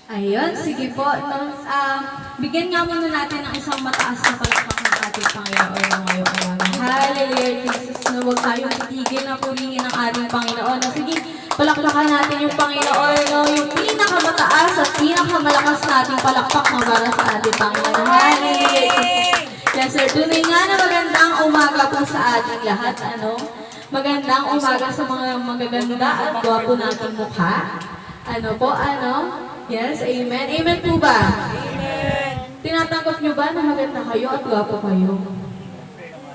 Ayun, sige po. No, bigyan nga muna natin ng isang mataas na palakpak ng ating Panginoon ngayong araw. Hallelujah, Jesus. Na huwag tayong titigil na pulingin ng ating Panginoon. No, sige, palakpakan natin yung Panginoon. No, yung pinakamataas at pinakamalakas nating palakpak na para sa ating Panginoon. Hallelujah, Jesus. Yes, sir. Tunay nga na magandang umaga po sa ating lahat. Magandang umaga sa mga magaganda at gwapo nating mukha. Yes, amen. Amen po ba? Amen. Tinatanggap nyo ba na maganda kayo at gwapo kayo?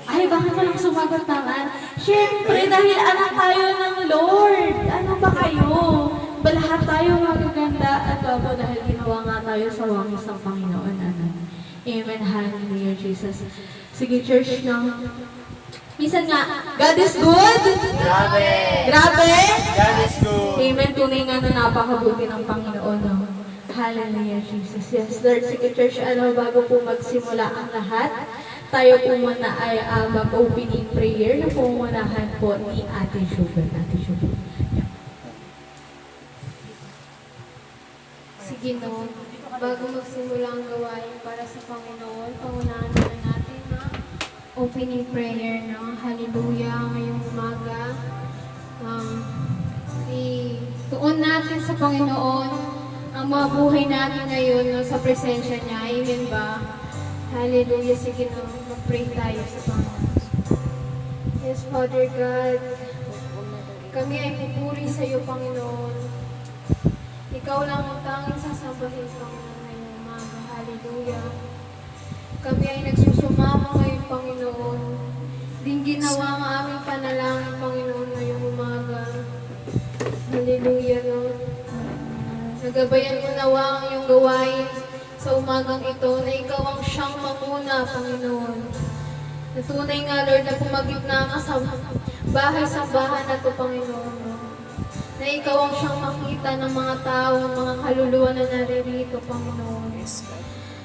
Ay, bakit walang sumagot naman? Siyempre, dahil anak tayo ng Lord. Ano ba kayo? Lahat tayo magaganda at gwapo dahil ginawa nga tayo sa wangis ng Panginoon. Amen. Hallelujah, Jesus. Sige, church, no? Minsan nga, God is good? Grabe! Grabe? God is good! Amen. Tunay nga na napakabuti ng Panginoon. No? Hallelujah, Jesus. Yes, Lord. Sige, church, bago po magsimula ang lahat, tayo po muna ay mag-opening prayer na pumunahan po ni Ate Sugar. Ate Sugar. Sige, no. Bago magsimula ang gawain para sa Panginoon, pangunahan na natin na opening prayer, no? Hallelujah, ngayong umaga. Ituon natin sa Panginoon ang mga buhay natin ngayon, no, sa presensya niya. Amen ba? Hallelujah. Sige, no. Mag-pray tayo sa Panginoon. Yes, Father God, kami ay pupuri sa iyo, Panginoon. Ikaw lang ang tanging sasambahin, Panginoon, ngayong umaga. Hallelujah. Kami ay nagsusumama ngayon, Panginoon. Din ginawa ang aming panalangin, Panginoon, ngayong umaga. Hallelujah, Lord. Nagabayan mo nawa ang iyong gawain sa umagang ito na ikaw ang siyang mamuna, Panginoon. Natunay nga, Lord, na pumagitna ka sa bahay-sambahan na ito, Panginoon. Na ikaw ang siyang makita ng mga tao, ng mga kaluluwa na naririto, Panginoon.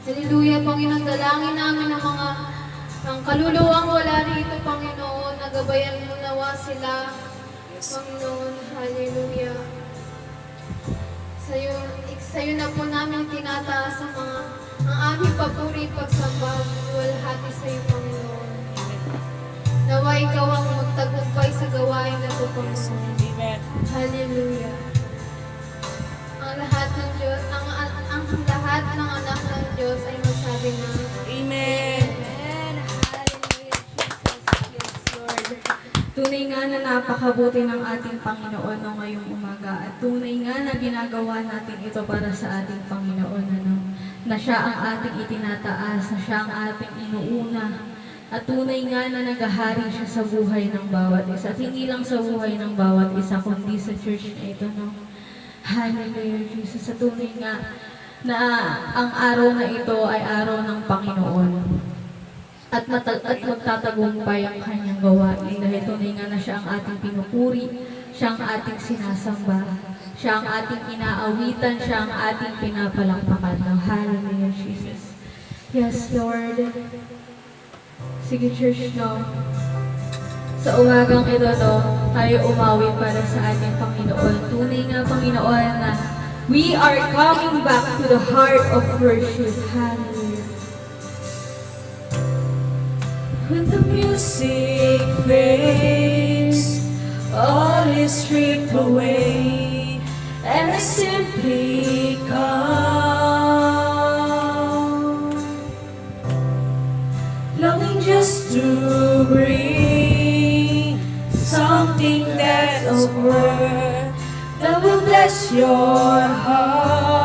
Hallelujah, Panginoon. Dalangin namin ang kaluluwang wala rito, Panginoon. Nagabayan mo nawa sila, Panginoon. Hallelujah. Sa'yo na po namin tinataas ang aming papuri at pagsamba. Walhati sa iyo, Panginoon. Nawa ikaw ang magtagumpay sa gawain na ito, Panginoon. Amen. Hallelujah. Ang lahat ng Diyos, ang lahat ng anak ng Diyos ay magsabi na Amen. Amen. Hallelujah, Jesus. Yes, Lord. Tunay nga na napakabuti ng ating Panginoon no, ngayong umaga. At tunay nga na ginagawa natin ito para sa ating Panginoon. Na siya ang ating itinataas, na siya ang ating inuuna. At tunay nga na naghahari siya sa buhay ng bawat isa. At hindi lang sa buhay ng bawat isa, kundi sa church na ito. No? Hallelujah, Jesus. At tunay nga na ang araw na ito ay araw ng Panginoon. At magtatagumpay ang kanyang gawain dahil tunay nga na siya ang ating pinupuri, siya ang ating sinasamba, siya ang ating inaawitan, siya ang ating pinapalakpakan. No? Hallelujah, Jesus. Yes, Lord. Sige, church, no? Sa umagang ito, no, tayo umawi para sa ating Panginoon. Tunay nga, Panginoon, na we are coming back to the heart of worship. Hallelujah. When the music fades, all is stripped away, and I simply come, longing just to bring something that of worth that will bless your heart.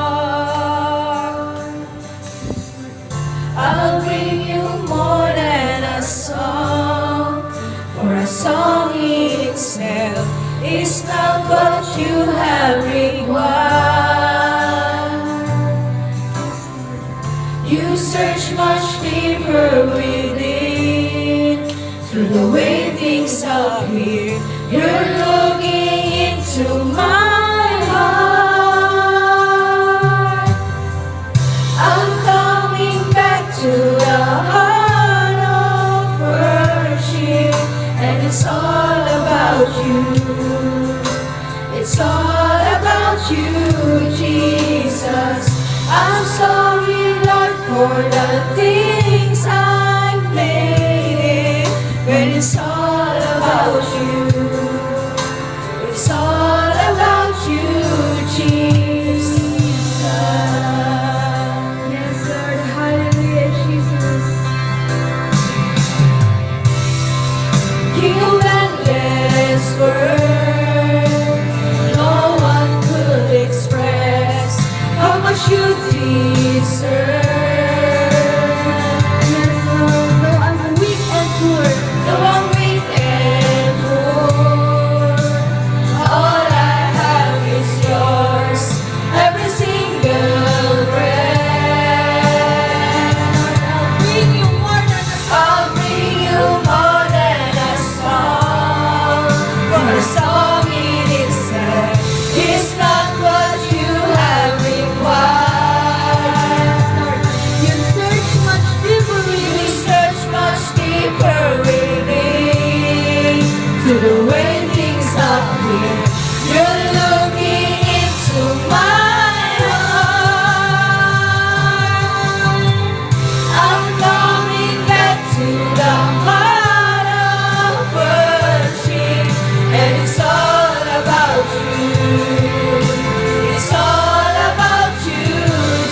I'll bring you more than a song, for a song in itself is not what you have required. You search much deeper within, through the way things appear. You're looking into my heart. I'm coming back to the heart of worship, and it's all about you. It's all about you, Jesus. Yes, Lord. Though I'm weak and poor, Though I'm weak and poor, all I have is yours. Every single breath. I'll bring you more than a I'll bring you more than a song. For a song in itself is not what you have required. Lord. You search much deeper You within. search much deeper within to the way things up here. You're looking into my heart. I'm coming back to the heart of worship, and it's all about you. It's all about you,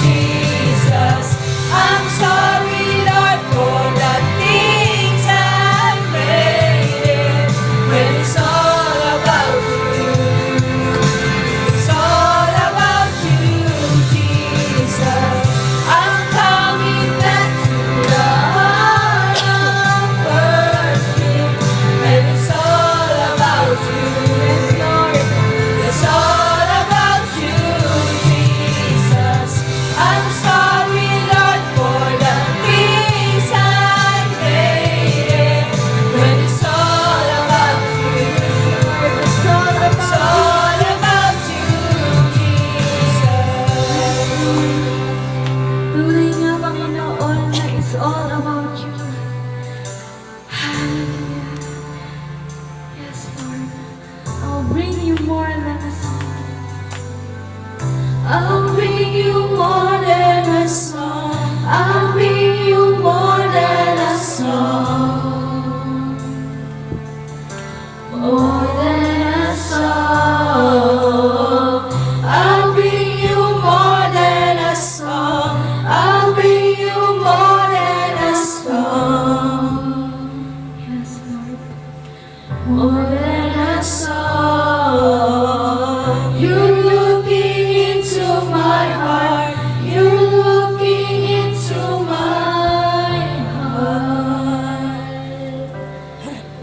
Jesus. I'm sorry, Lord, for the things I've made it. When it's all about you, it's all about you, Jesus. I'm coming back to the heart of worship, and it's all about you. Yes, Lord. It's all about you, Jesus. I'm sorry, Lord, for the things I made it. When it's all about you, It's all it's about all about you, Jesus. tunay nga, Panginoon, na it's all about you. Hallelujah. Yes, Lord. I'll bring you more than a song. I'll bring you more than a song. I'll bring you more than a song. More than a song. I'll bring you more than a song. I'll bring you more than a song. Yes, Lord. More than a song. You're looking into my heart. You're looking into my heart.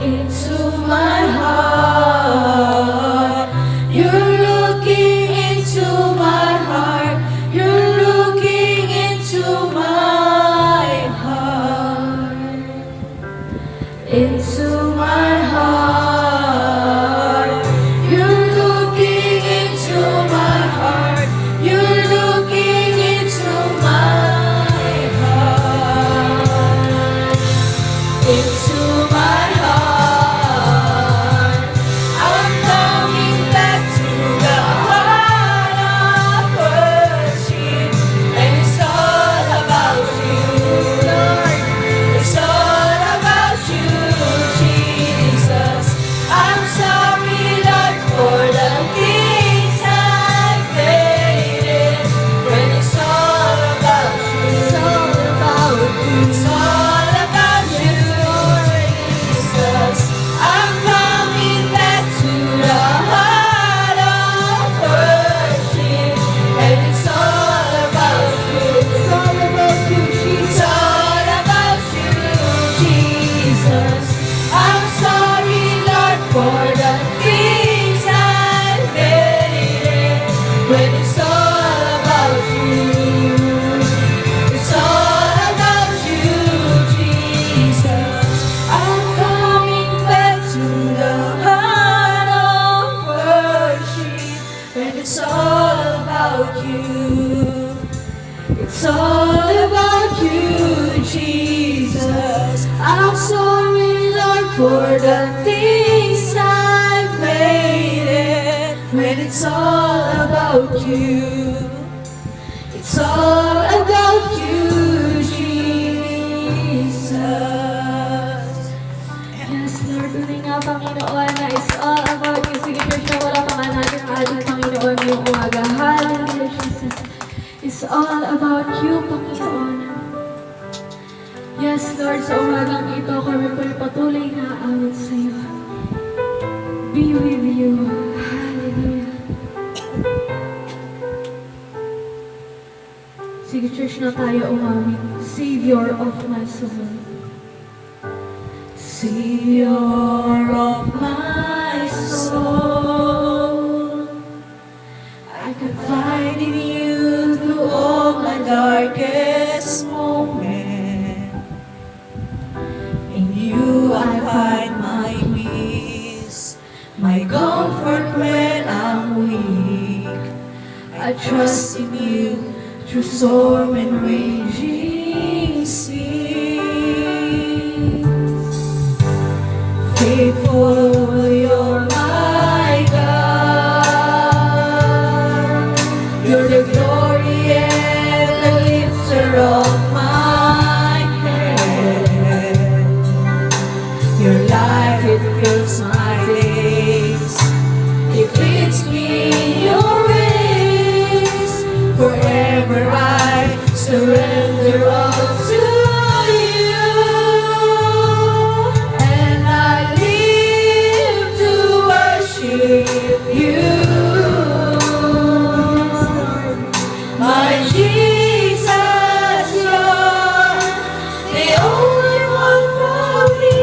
Into my heart. You're looking into my heart. You're looking into my heart. Into my heart. You're looking into my heart. You're looking into my heart. Into my heart. I'm coming back to the heart of worship, and it's all about you, Lord. It's all about you, Jesus. I'm sorry, Lord, for the things I've made it. When it's all about you, It's all about you. it's all about you, Jesus. I'm coming back to the heart of worship, and it's all about you. It's all about you, It's Jesus. all about you, Jesus. I'm sorry, Lord, for the things I've made it. When it's all about you, it's all about you, Jesus. I'm coming back to the heart of worship, and it's all about you. It's all about you, Jesus. I'm sorry, Lord, for the things I've made it. When it's all about you, it's all about you, Jesus. Yes, Lord. Tunay nga, Panginoon, na it's all about you. Sige, Church, na wala pa nga natin ang ating Panginoon ngayong umaga. Hallelujah, Jesus. It's all about you, Panginoon. Yes, Lord, sa umagang ito, kami po'y patuloy na aawit sa iyo. Be with you. Hallelujah. Sige, church na tayo umawit. Savior of my soul. Savior of my soul, I confide in you through all my darkest moment. In you I find my peace, my comfort when I'm weak. I trust in you through storm and raging seas. Faithful, you're my God. You're the glory and the lifter of my head. Your light, it fills my days. It leads me in your ways. Forever I surrender all to you. You, my Jesus, you're the only one for me.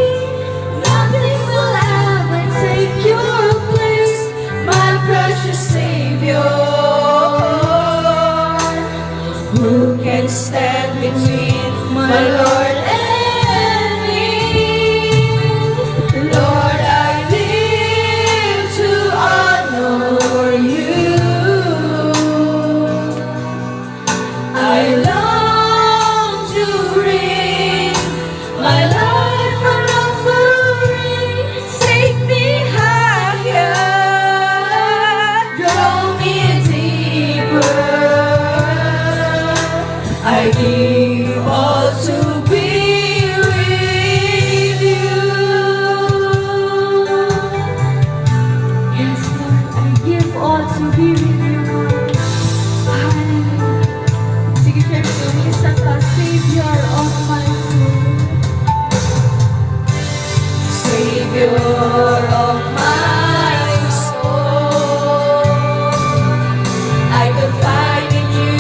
Nothing will ever take your place, my precious Savior. Who can stand between my Lord and me? Lord, I live to honor you. I long to bring my life an offering. Take me higher, draw me deeper. I give all to be with you. Yes, Lord, I give all to be with you, Lord. Hallelujah. Sige, church, lumisan ka, Savior of my soul. Savior of my soul, I confide in you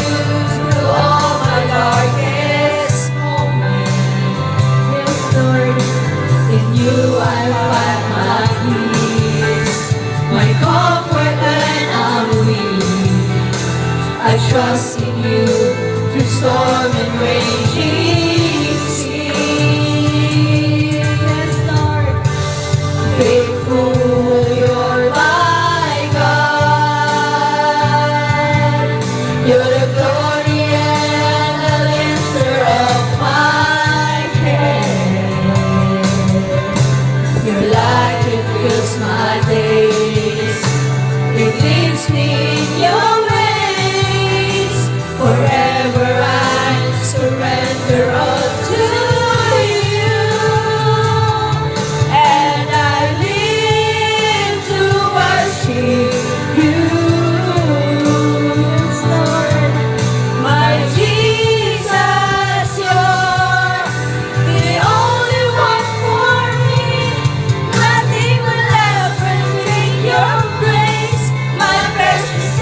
through all my darkest moments. Yes, Lord. In you I find my peace, my comfort when I'm weak. I trust in you through storm and raging sea. Yes, Lord. Faithful, you're my God. You're the glory and the lifter of my head. Your light, it fills my days. It leads me in your ways. Forever I surrender all to you. And I live to worship you. Yes, Lord. My Jesus, you're the only one for me. Nothing will ever take your place, my precious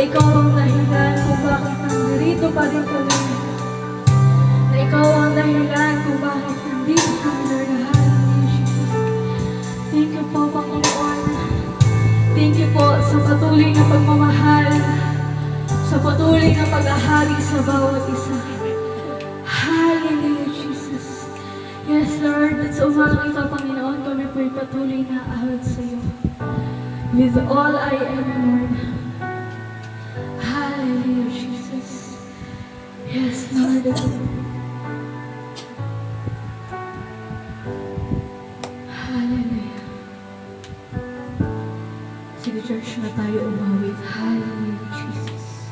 ikaw ang dahilan kung bakit nandito pa rin kami. Na ikaw ang dahilan kung bakit nandito kami, Lord. Hallelujah, Jesus. Thank you po, Panginoon. Thank you po sa patuloy na pagmamahal, sa patuloy na pag-ahari sa bawat isa. Hallelujah, Jesus. Yes, Lord, at sa umagang ito, Panginoon, kami po'y patuloy na ahad sa iyo. With all I am, Lord. Hallelujah, Jesus. Yes, Lord. Hallelujah. Sige, church, na tayo umawit. Hallelujah, Jesus.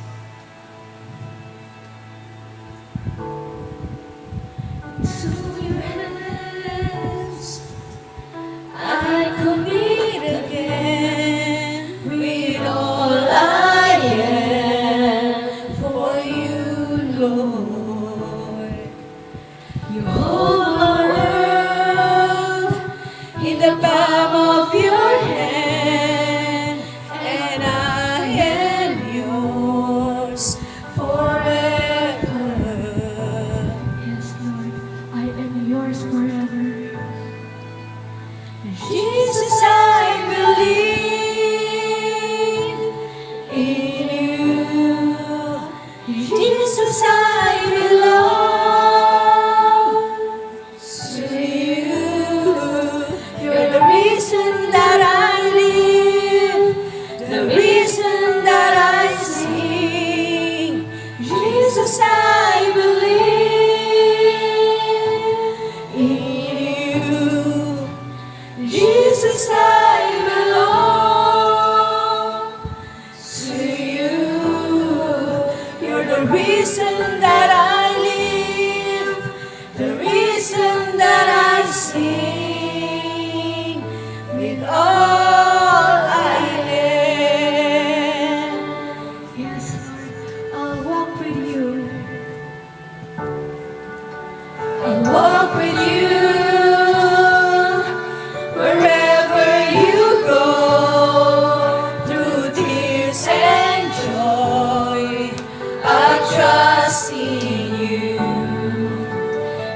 To your hands I commit again with all I am for you, Lord. You hold my world in the palm of your hand, and I am yours forever. Yes, Lord. I am yours forever. Jesus, I believe in you. Jesus, I belong to you. You're the reason that I live, the reason that I sing. Jesus, I believe in you. Jesus, I belong to you. You're the reason that I live, the reason that I sing with all I am. Yes, Lord. I'll walk with you. I'll walk with you wherever you go, through tears and joy. I trust in you,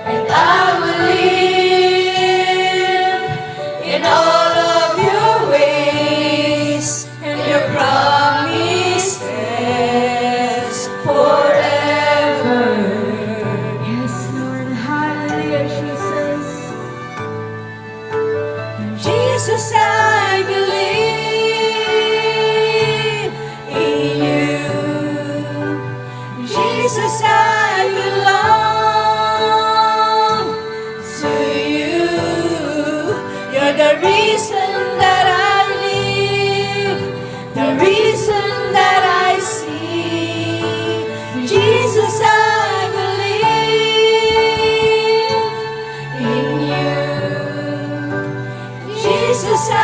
and I will live in all of your ways, and your promises forever. Yes, Lord. Hallelujah, Jesus. Jesus, I believe in you. Jesus, I belong to you. You're the reason that I live, the reason that I see. Jesus, I believe in you. Jesus, I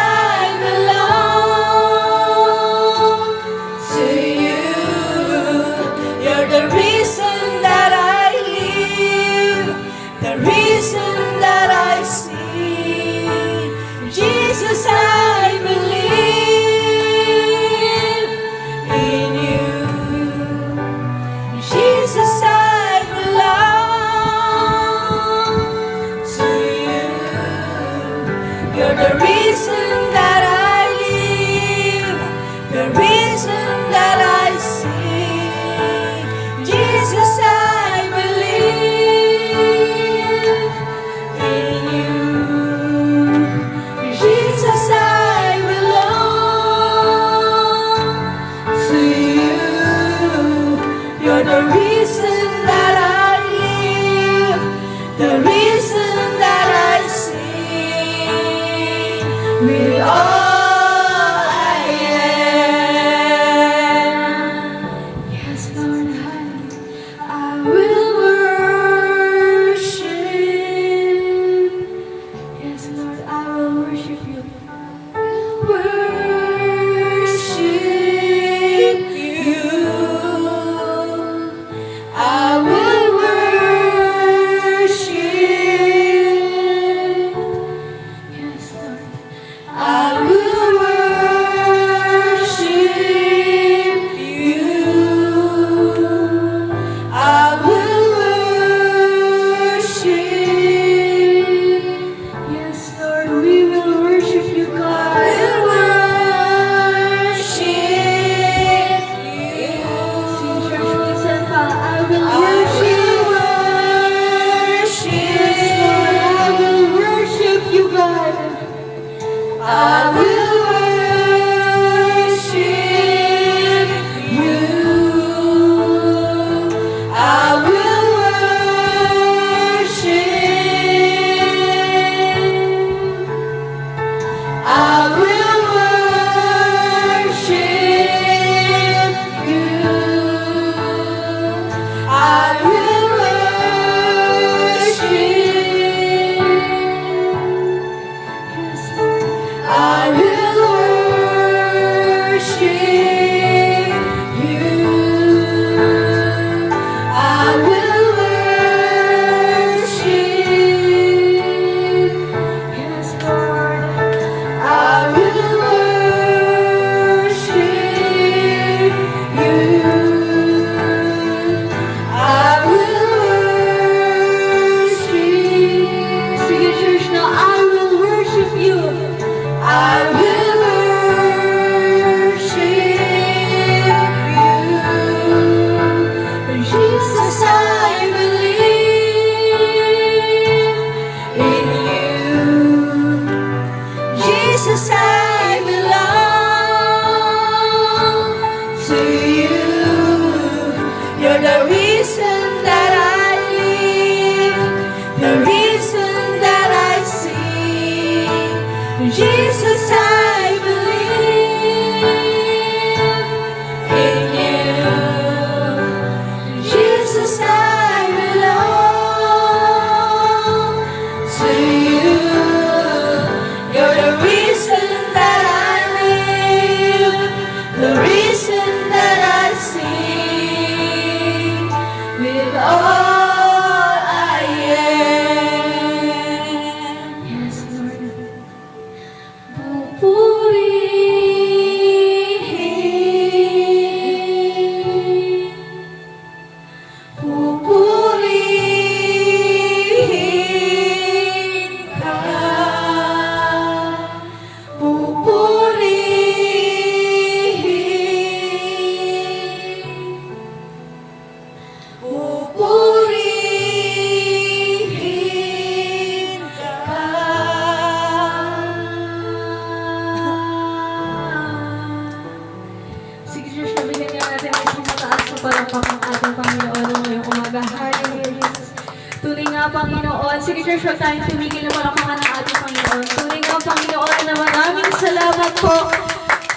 nga, Panginoon. Sige, church, huwag tayong tumigil na palakpakan ng ating Panginoon. Tunay nga, Panginoon, na maraming salamat po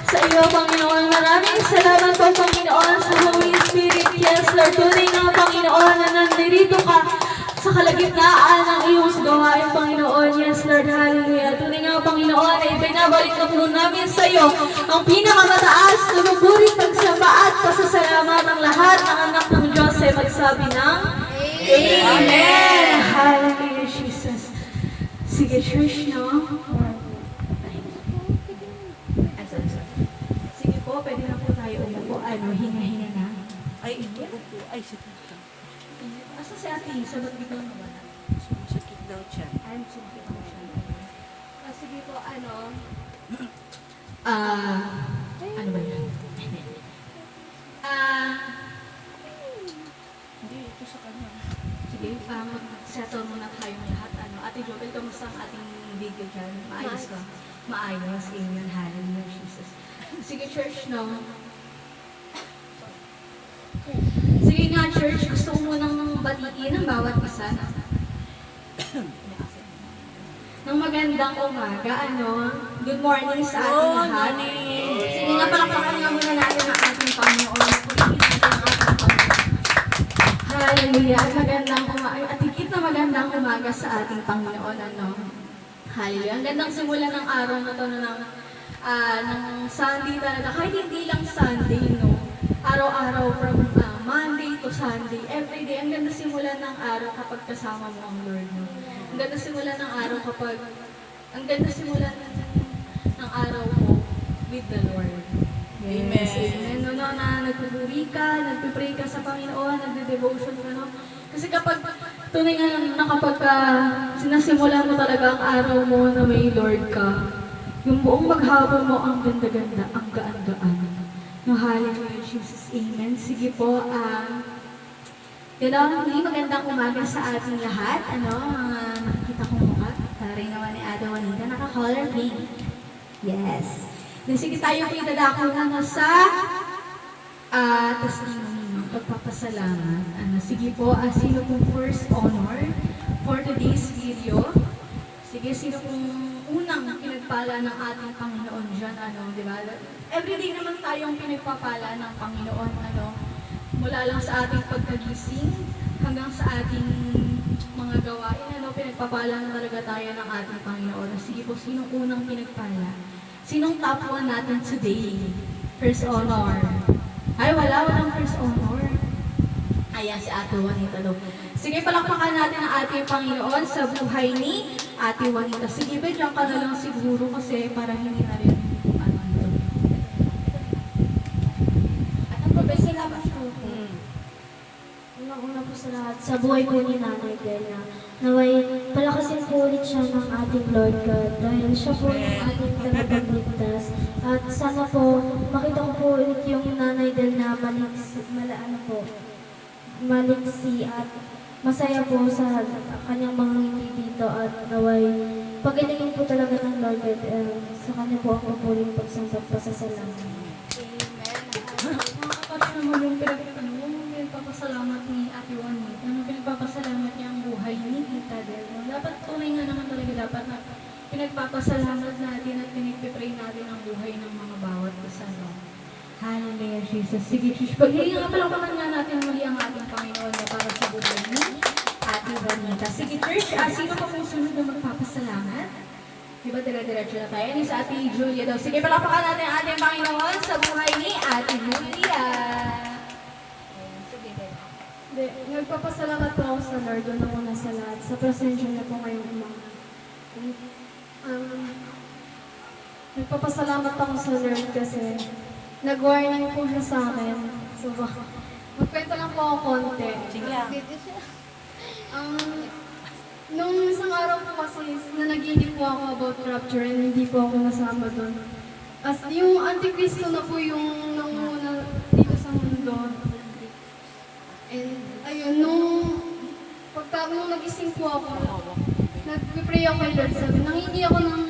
sa iyo, Panginoon. Maraming salamat po, Panginoon, sa Holy Spirit. Yes, Lord. Tunay nga, Panginoon, na nandito ka sa kalagitnaan ng iyong gawain, Panginoon. Yes, Lord. Hallelujah. Tunay nga, Panginoon, ay binabalik na po namin sa iyo ang pinakamataas na maburing pagsamba at pasasalamat ng lahat ng anak ng Diyos ay magsabi ng Amen. Hallelujah, Jesus. Sige, church, no? Sige po, pwede na po tayo umupo. Hinga-hinga na. Ay, hindi. Ay, sakit ka. Asa si ate, sabat biglang nawala. Sakit daw siya. I'm sige po siya. Sige po, Ano ba yan? Hindi, ito sa kanya. Sige, mag-settle muna tayong lahat. Ate Jobel, kamusta ang ating video dyan? Maayos ba? Maayos. Amen. Hallelujah, Jesus. Sige, church, no? Sige nga, church, gusto ko munang batiin ang bawat isa. Ng magandang umaga, Good morning sa ating lahat. Sige nga, palakpakan nga muna natin ang ating Panginoon. Purihin natin ang ating Panginoon. Hallelujah. At magandang umaga. At higit na magandang umaga sa ating Panginoon, Hallelujah. Ang gandang simula ng araw na to ng Sunday talaga. Kahit hindi lang Sunday, no? Araw-araw from Monday to Sunday. Every day. Ang ganda simula ng araw kapag kasama mo ang Lord, no? Ang ganda simula ng araw kapag ang ganda simula ng araw mo with the Lord. Yes, amen. No, na nagpupuri ka, nagpipray ka sa Panginoon, nagde-devotion ka, no? Kasi kapag tunay nga na kapag sinasimulan mo talaga ang araw mo na may Lord ka, yung buong maghapon mo ang ganda-ganda, ang gaan-gaan. No, hallelujah, Jesus, amen. Sige po, muli magandang umaga sa ating lahat. Mga nakikita kong mukha. Taray naman ni Ate Juanita, naka-color pink. Yes. Then sige tayo po idadako na sa testimony, pagpapasalamat. Sige po, sino pong first honor for today's video? Sige, sino pong unang pinagpala ng ating Panginoon dyan, di ba? Everyday naman tayong pinagpapala ng Panginoon, mula lang sa ating pagkagising hanggang sa ating mga gawain, pinagpapala na talaga tayo ng ating Panginoon. Sige po, sinong unang pinagpala? Sinong top 1 natin today? First honor. Ay, walang first honor. Ayan, si Ate Juanita daw. Sige, palakpakan natin ang ating Panginoon sa buhay ni Ate Juanita. Sige, diyan ka na lang siguro kasi para hindi na rin ito. At ang pagpasalamat po po. Unang-una po sa lahat, sa buhay po ni Nanay Del na naway palakasin po ulit siya ng ating Lord God dahil siya po yung ating tagapagligtas. At sana po makita ko po ulit yung Nanay Del na maliksi at masaya po sa kanyang mga ngiti dito at naway pagalingin po talaga ng Lord God sa kanya po ang papuling pagsampat pasasalamat. Mga kapatid naman yung pinagpapasalamat ni Ate Juanita, pinagpapasalamat niya ang buhay ni Tita Del. Dapat tunay nga naman talaga dapat na pinagpapasalamat natin at pinagpipray natin ang buhay ng mga bawat isa. Hallelujah, Jesus. Sige, Jesus. Paghihinga palakpakan nga natin muli ang ating Panginoon na para sa buhay ni Ate Juanita. Sige, church, sino pa kung sunod na magpapasalamat? Diba, dire-diretso na tayo. Ni sa Ate Julia daw. Sige, palakpakan natin ang ating Panginoon sa buhay ni Ate Julia. Sige, Hindi, nagpapasalamat po ako sa Lord una sa lahat, sa presensya niya po ngayong umaga. Nagpapasalamat ako sa Lord kasi nag-warning po siya sa akin. So, magkwento lang po ako konti. Sige lang. Nung isang araw po kasi nanaginip po ako about rapture and hindi po ako nasama doon. As yung Antikristo na po yung nanguna dito sa mundo. And ayun, nung nagising po ako, nag-pray ako kay Lord. Sabi, nangingi ako ng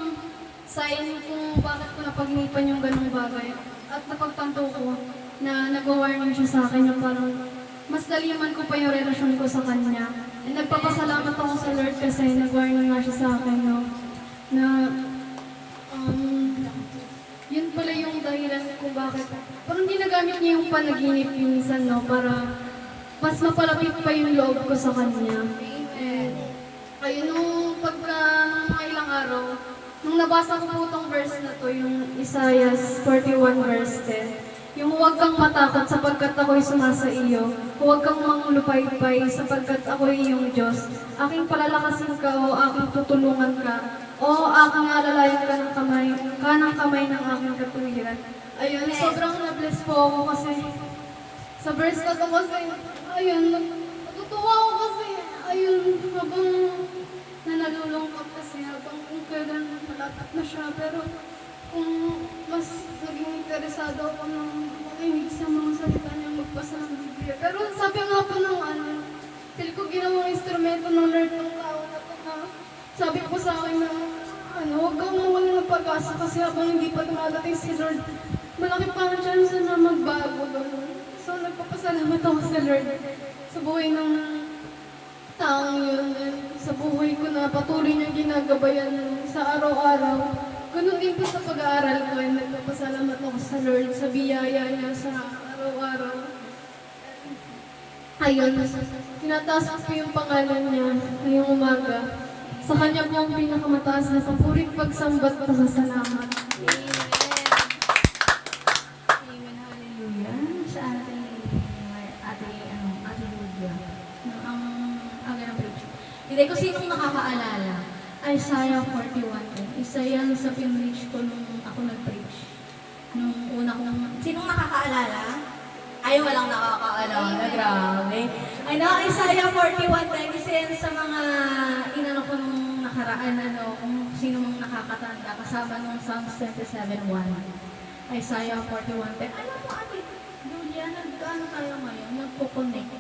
sign kung bakit ko napagnipan yung ganong bagay. At napagtanto ko na nag-warning siya sa akin yung parang mas daliman ko pa yung relasyon ko sa kanya. And nagpapasalamat ako kasi nag-warning nga siya sa akin, no, na yun pala yung dahilan kung bakit. Parang ginagamit niya yung panaginip minsan, no, para mas mapalapit pa yung loob ko sa kanya. And, ayun, nung mga ilang araw, nung nabasa ko po itong verse na to, yung Isaiah 41 verse 10, yung huwag kang matakot sapagkat ako'y sumasa iyo, huwag kang manglupaypay sapagkat ako'y iyong Diyos, aking palalakasin ka o aking tutulungan ka, o aking alalayan ka ng kanang kamay ng aking katuwiran. Ayun, sobrang na-bless po ako kasi sa verse na to kasi, ayun, natutuwa ako kasi, ayun, habang nalulungkot kasi, habang kung kailan malapat na siya, pero kung mas naging interesado ako ng makinig sa mga salita niya, magbasa ng Biblia. Pero sabi nga po ng feel ko ginawang instrumento ng Lord ng tao na to na sabi ko sa akin na huwag kang mawala ng pag-asa kasi habang hindi pa dumadating si Lord, malaki pa ang chance na magbago doon. So nagpapasalamat ako sa Lord sa buhay ng taong yun, and sa buhay ko na patuloy niyang ginagabayan sa araw-araw. Ganun din po sa pag-aaral ko, and nagpapasalamat ako sa Lord sa biyaya niya sa araw-araw. Ayun, tinataas ko po yung pangalan niya ngayong umaga. Sa kanya po ang pinakamataas na papurit pagsambat at pasasalamat. Amen, hallelujah. Sa ating Ludia. Ang aga ng preach. Hindi ko sinong nakakaalala. Isaiah 41. Isa yan sa pinreach ko nung ako nag-preach. Nung una kong... Sinong nakakaalala? Ay, walang nakakaalala. Grabe. Isaiah 41. Isa yan sa mga inano ko nung nakaraan, kung sino mong nakakatanda. Kasama nung Psalms 27:1. Isaiah 41. Alam mo, Ate Julia, nagkaan tayo ngayon? Nagpo-connect.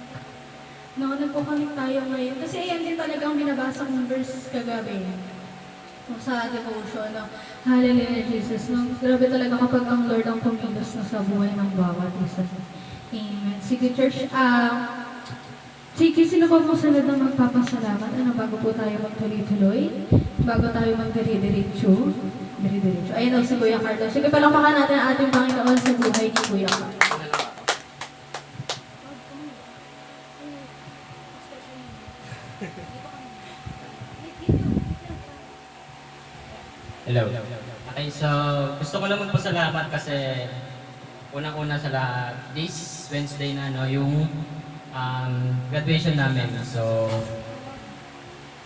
Nagpo-connect tayo ngayon. Kasi ayan din talagang binabasa kong verse kagabi. Sa devotion. Hallelujah, Jesus. Grabe talaga kapag ang Lord ang kumilos na sa buhay ng bawat isa. Amen. Sige, church. Sige, sino ba po sunod na magpapasalamat? Bago po tayo magtuloy-tuloy? Bago tayo magdiri-diretso? Diri-diretso. Ayan si Kuya Carlos. Sige, palakpakan natin ang ating Panginoon sa buhay ni Kuya Carlos. Hello. Okay, so gusto ko lang magpasalamat kasi unang-una sa lahat, this Wednesday na yung graduation namin. So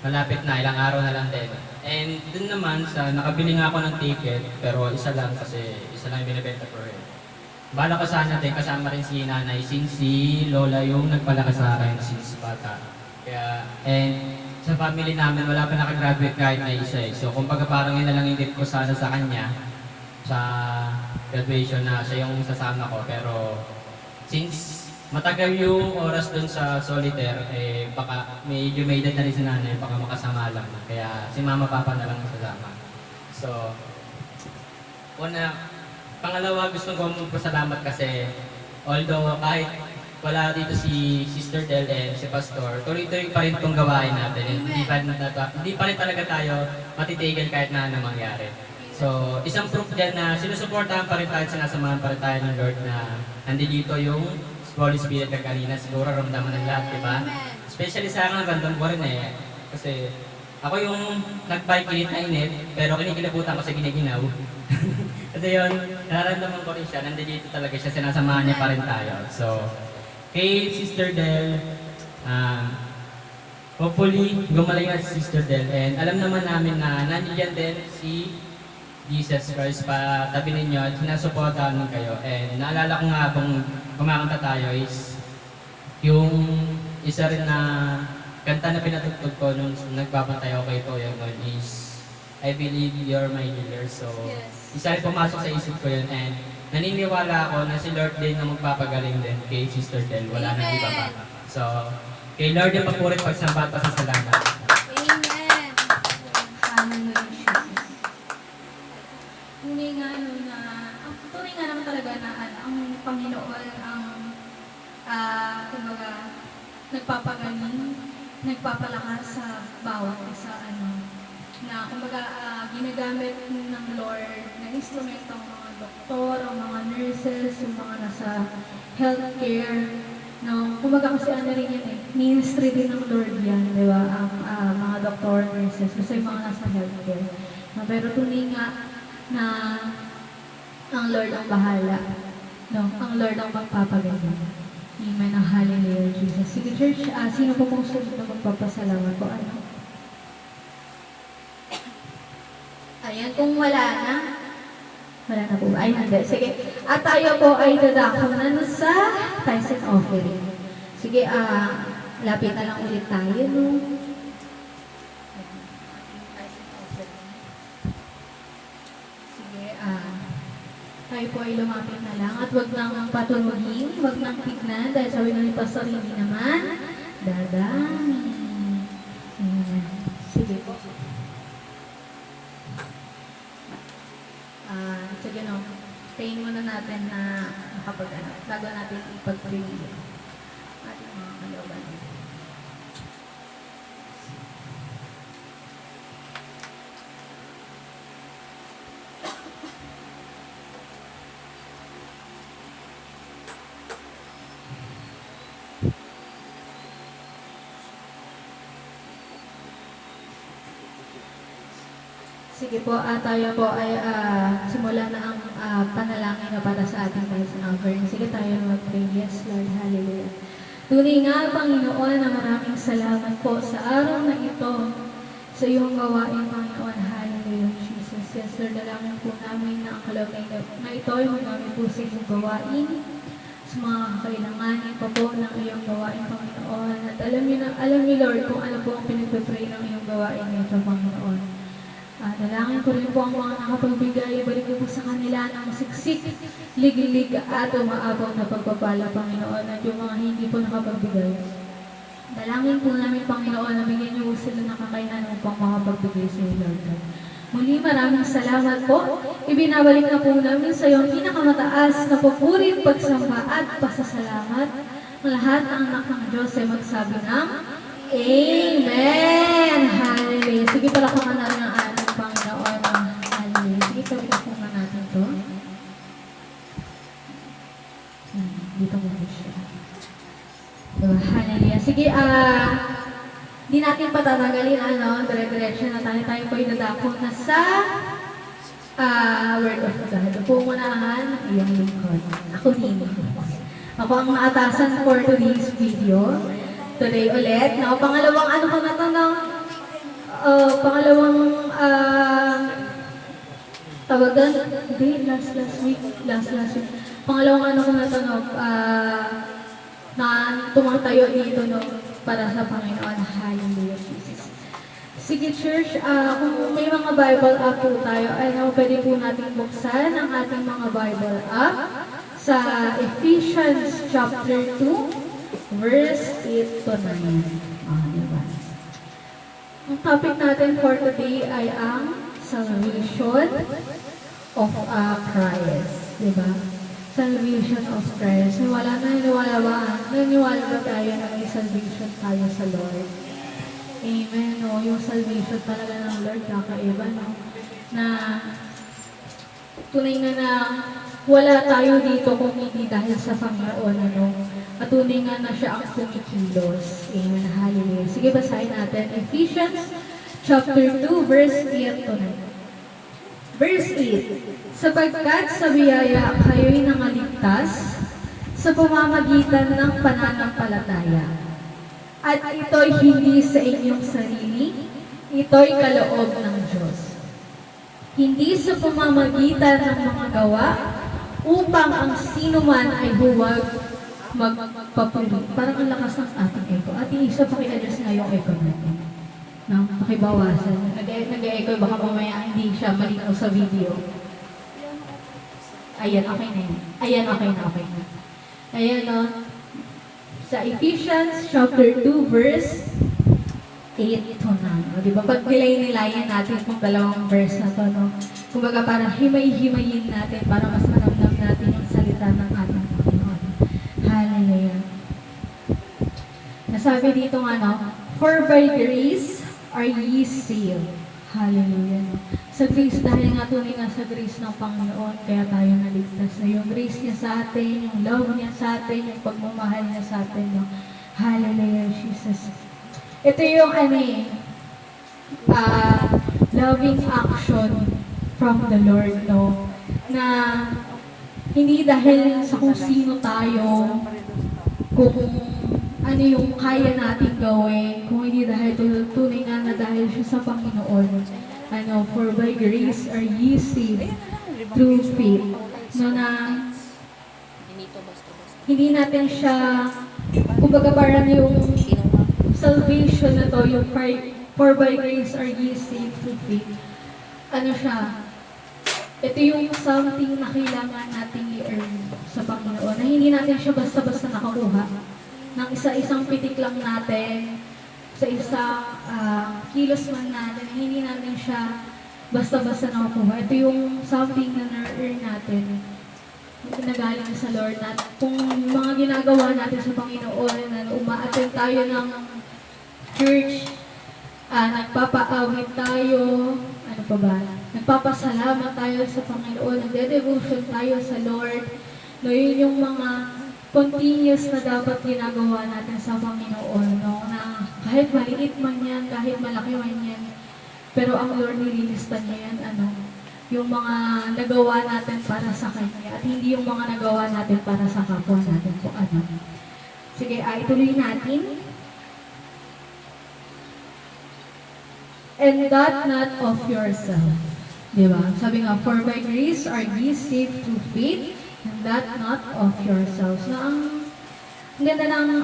malapit na, ilang araw na lang din. And dun naman sa nakabili nga ako ng ticket, pero isa lang kasi isa lang yung binibenta ko rin. Bala ko sana din kasama rin si nanay since si Lola yung nagpalakas sa akin since bata. Kaya, and sa family namin, wala pa nakagraduate kahit na isa eh. So, kumbaga parang yun na lang yung gift ko sana sa kanya sa graduation na siya yung sasama ko. Pero, since matagal yung oras dun sa solitaire, eh baka medyo may edad na rin si nanay, baka makasama lang. Kaya, si mama papa na lang sasama. So, pangalawa gusto ko magpasalamat kasi although kahit wala dito si Sister Del and si Pastor, tuloy-tuloy pa rin itong gawain natin. Hindi pa rin talaga tayo matitigil kahit na ano mangyari. So, isang proof dyan na sinusuportahan pa rin tayo, sinasamahan pa rin tayo ng Lord na nandito yung Holy Spirit na kanina. Siguro ramdaman ng lahat, di ba? Especially sa akin, ramdam ko rin eh. Kasi ako yung nag-bike init na init, pero kinikilabutan ko sa giniginaw. Kasi yun, nararamdaman ko rin siya, nandito talaga siya, sinasamahan niya pa rin tayo. So, kay Sister Del, hopefully gumaling na si Sister Del, and alam naman namin na nandiyan din si Jesus Christ pa tabi ninyo at sinasuportahan mo kayo. And naalala ko nga kung kumakanta tayo is yung isa rin na kanta na pinatugtog ko nung nagbabantay ako kay Toya noon is I Believe You're My Healer. So, isa rin pumasok sa isip ko yun, and naniniwala ako na si Lord din na magpapagaling din kay Sister Del. Wala nang iba pa. So, kay Lord yung papurit pagsamba at pasasalamat. Amen. Hallelujah, Jesus. Tunay nga naman talaga na ang Panginoon ang kumbaga nagpapagaling, nagpapalakas sa bawat isa, na kumbaga ginagamit ng Lord na instrumento ang mga doktor, ang mga nurses, yung mga nasa healthcare, no? Kumbaga kasi rin yan ministry din ng Lord yan, di ba? Ang mga doktor, nurses, kasi yung mga nasa healthcare. No? Pero tunay nga na ang Lord ang bahala, no? Ang Lord ang magpapagaling. Amen. Hallelujah, Jesus. Sige, church, sino po pong sunod na magpapasalamat po? Ayan, kung wala na po ba? Ay, hindi. Sige. At tayo po ay dadako na sa tithes and offering. Sige, lapit na lang ulit tayo, no? Sige, tayo po ay lumapit na lang at wag nang patunugin, wag nang tignan dahil sabi ng pastor, hindi naman dadami. Ayan. Sige po. Sige, no, tayin muna natin na bago natin ipag-pray ating mga kalooban. Sige po, tayo po ay simula na ang panalangin na para sa ating tithes and offering. Sige tayo na mag-pray. Yes, Lord. Hallelujah. Tunay nga, Panginoon, na maraming salamat po sa araw na ito, sa iyong gawain, Panginoon. Hallelujah, Jesus. Yes, Lord, dalangin po namin na ang kalawin na ito ay magamit po sa iyong gawain, sa mga kakailanganin pa po ng iyong gawain, Panginoon. At alam niyo, Lord, kung ano po ang pinagpapray ng iyong gawain nito, Panginoon. Dalangin ko rin po ang mga nakapagbigay, balik niyo po sa kanila ng siksik, liglig at umaapaw na pagpapala, Panginoon, at yung mga hindi po nakapagbigay. Dalangin po namin, Panginoon, na bigyan niyo sila ng kakayanan upang makapagbigay sa iyo, Lord. Muli, maraming salamat po. Ibinabalik na po namin sa iyo ang pinakamataas na pupurit, pagsamba at pasasalamat. Ang lahat ng anak ng Diyos ay magsabi ng Amen! Hallelujah! Sige, palakpakan natin ang ating Panginoon. Hallelujah! Sige, palakpakan natin ito. Dito mo siya. Diba? Hallelujah! Sige, di natin patatagalin, dire-diretso na tayo po idadako na sa Word of God. Pumunaan ang iyong lingkod. Ako din. Ako ang maatasan for today's video. Today ulit. No? Pangalawang ano ko na to, no? Pangalawang tawag doon? Hindi, last week. Pangalawang ano ko na to, no? Na tumatayo dito, no? Para sa Panginoon. Hallelujah, Jesus. Sige, church, kung may mga Bible app po tayo, pwede po natin buksan ang ating mga Bible app sa Ephesians chapter 2, verse 8 to 9. Diba? Ang topic natin for today ay ang salvation of Christ. Diba? Salvation of Christ. Naniwala ba tayo na may salvation tayo sa Lord? Amen. No? Yung salvation talaga ng Lord, kakaiba, no? Na tunay na wala tayo dito kung hindi dahil sa Panginoon, ano? At tunay nga na siya ang kumikilos. Amen. Hallelujah. Sige, basahin natin. Ephesians chapter 2, verse 8 to 9. Verse 8. Sapagkat sa biyaya kayo'y nangaligtas sa pamamagitan ng pananampalataya. At ito'y hindi sa inyong sarili, ito'y kaloob ng Diyos. Hindi sa pamamagitan ng mga gawa, upang ang sinuman ay huwag magpapuri. Parang ang lakas ng ating echo. At isa, paki-adjust nga yung echo natin. No? Pakibawasan. Nag-echo, baka mamaya hindi siya malinaw sa video. Ayan, okay na yun. Ayan, okay na. Ayan, no? Sa Ephesians chapter 2, verse 8 to 9. Diba? Pag nilay-nilayan natin kung dalawang verse na to, no? Kumbaga parang himay-himayin natin para mas maramdam natin yung salita ng ating Panginoon. Hallelujah. Nasabi dito nga, no? For by grace are ye saved. Hallelujah. Sa grace, dahil nga tunay na sa grace ng Panginoon, kaya tayo naligtas na yung grace niya sa atin, yung love niya sa atin, yung pagmamahal niya sa atin. No? Hallelujah, Jesus. Ito yung loving action from the Lord, no? Na hindi dahil sa kung sino tayo, kung ano yung kaya natin gawin, kung hindi dahil tunay nga na dahil siya sa Panginoon. For by grace are ye saved through faith. No, na hindi natin siya, kumbaga parang yung salvation na to, yung for by grace are ye saved through faith. Ano siya? Ito yung something na kailangan nating i-earn sa Panginoon, na hindi natin siya basta-basta nakakuha. Nang isa-isang pitik lang natin, sa isang kilos man natin, hindi natin siya basta-basta nakakuha. Ito yung something na na-earn natin, nagaling sa Lord. At kung mga ginagawa natin sa Panginoon, na uma-attend tayo ng church, nagpapa-awit tayo, ano pa ba? Nagpapasalamat tayo sa Panginoon, nagde-devotion tayo sa Lord. No, yun yung mga continuous na dapat ginagawa natin sa Panginoon, no? Na kahit maliit man yan, kahit malaki man yan, pero ang Lord nililista niya yan, yung mga nagawa natin para sa Kanya, at hindi yung mga nagawa natin para sa kapwa natin kung ano. Sige, ituloy natin. And that not of yourself. Diba? Sabi nga, for by grace are ye saved through faith, and that not of yourselves. Na ang ganda ng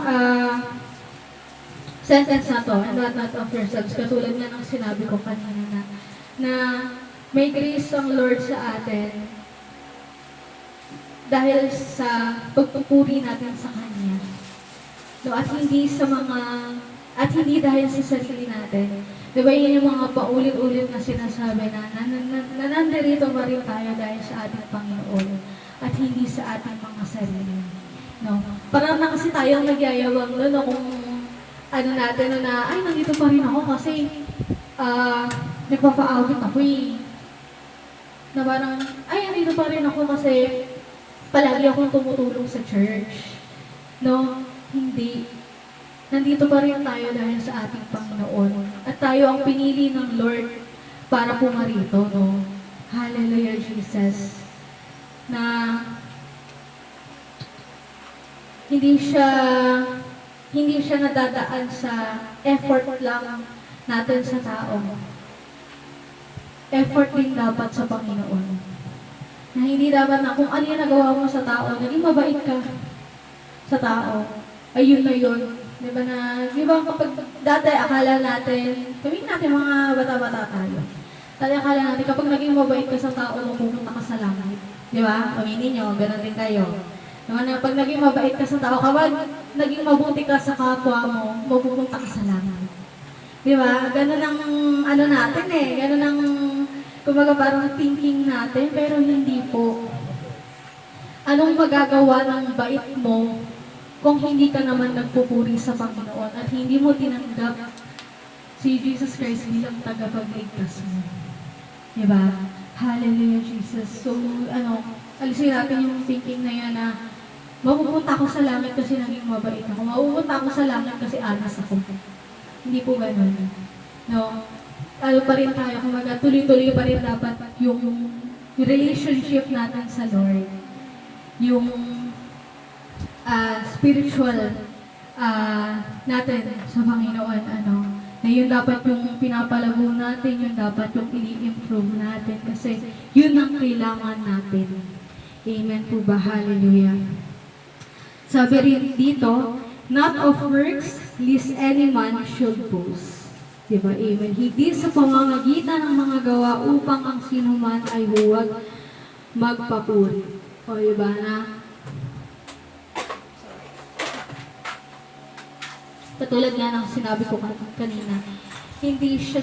sentence na to, and that not of yourselves, katulad na ng sinabi ko kanina na may grace ang Lord sa atin dahil sa pagpupuri natin sa Kanya. No, at hindi dahil sa sarili natin. Diba yun yung mga paulit-ulit na sinasabi na nandirito pa rin tayo dahil sa ating Panginoon at hindi sa ating mga sarili. No? Parang na kasi tayong nagyayabang no, kung natin na, ay, nandito pa rin ako kasi nagpapa-awit ako eh. Na parang, ay, nandito pa rin ako kasi palagi akong tumutulong sa church. No? Hindi. Nandito pa rin tayo dahil sa ating Panginoon. At tayo ang pinili ng Lord para pumarito, no? Hallelujah, Jesus. Na hindi siya nadadaan sa effort lang natin sa tao. Effort din dapat sa Panginoon. Na hindi dapat na kung ano yung nagawa mo sa tao, naging mabait ka sa tao. Ayun na yun. Diba kapag dati akala natin, gawin natin mga bata-bata tayo. Dati akala natin, kapag naging mabait ka sa tao, pupunta ka sa langit. Diba? Aminin nyo, gano'n din kayo. Diba na pag naging mabait ka sa tao, kapag naging mabuti ka sa kapwa mo, mapupunta ka sa langit. Diba? Gano'n ang natin gano'n ang, kumbaga parang thinking natin, pero hindi po. Anong magagawa ng bait mo kung hindi ka naman nagpupuri sa Panginoon at hindi mo tinanggap si Jesus Christ bilang tagapagligtas mo. Diba? Hallelujah, Jesus. So, alisin natin yung thinking na yan na mapupunta ako sa langit kasi naging mabait ako. Mapupunta ako sa langit kasi honest ako. Hindi po ganun. No? Pa rin tayo, kumaga, tuloy-tuloy pa rin dapat yung relationship natin sa Lord. Yung spiritual natin sa Panginoon, na yun dapat yung pinapalago natin, yun dapat yung ini-improve natin, kasi yun ang kailangan natin. Amen po ba? Hallelujah. Sabi rin dito, not of works, lest any man should boast. Diba? Amen. Hindi sa pamamagitan ng mga gawa upang ang sinuman ay huwag magpapuri. O diba na? Katulad nga ng sinabi ko kanina, hindi siya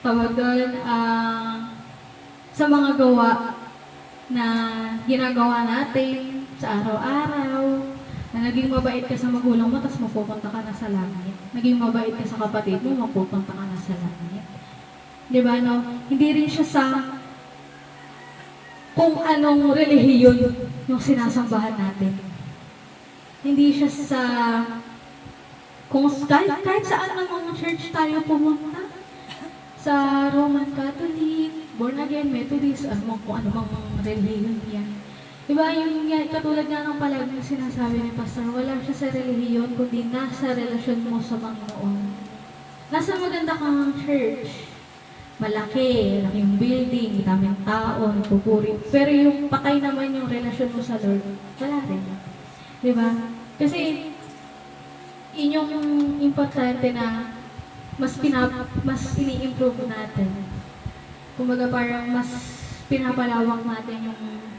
tawag doon, sa mga gawa na ginagawa natin sa araw-araw, Na naging mabait ka sa magulang mo, tapos mapupunta ka na sa langit. Naging mabait ka sa kapatid mo, mapupunta ka na sa langit. Di ba, no? Hindi rin siya sa kung anong relihiyon yung sinasambahan natin. Hindi siya sa kung kahit saan ng mga church tayo pumunta. Sa Roman Catholic, Born Again, Methodist, kung ano mang relihiyon yan. Diba, yung katulad nga ng palagi sinasabi ni Pastor, wala siya sa relihiyon, kundi nasa relasyon mo sa Panginoon. Nasa maganda kang church, malaki, yung building, daming tao, nagpupuri. Pero yung patay naman yung relasyon mo sa Lord, wala rin. Diba? Kasi, yun yung importante na mas ini-improve natin. Kumbaga parang mas pinapalawak natin yung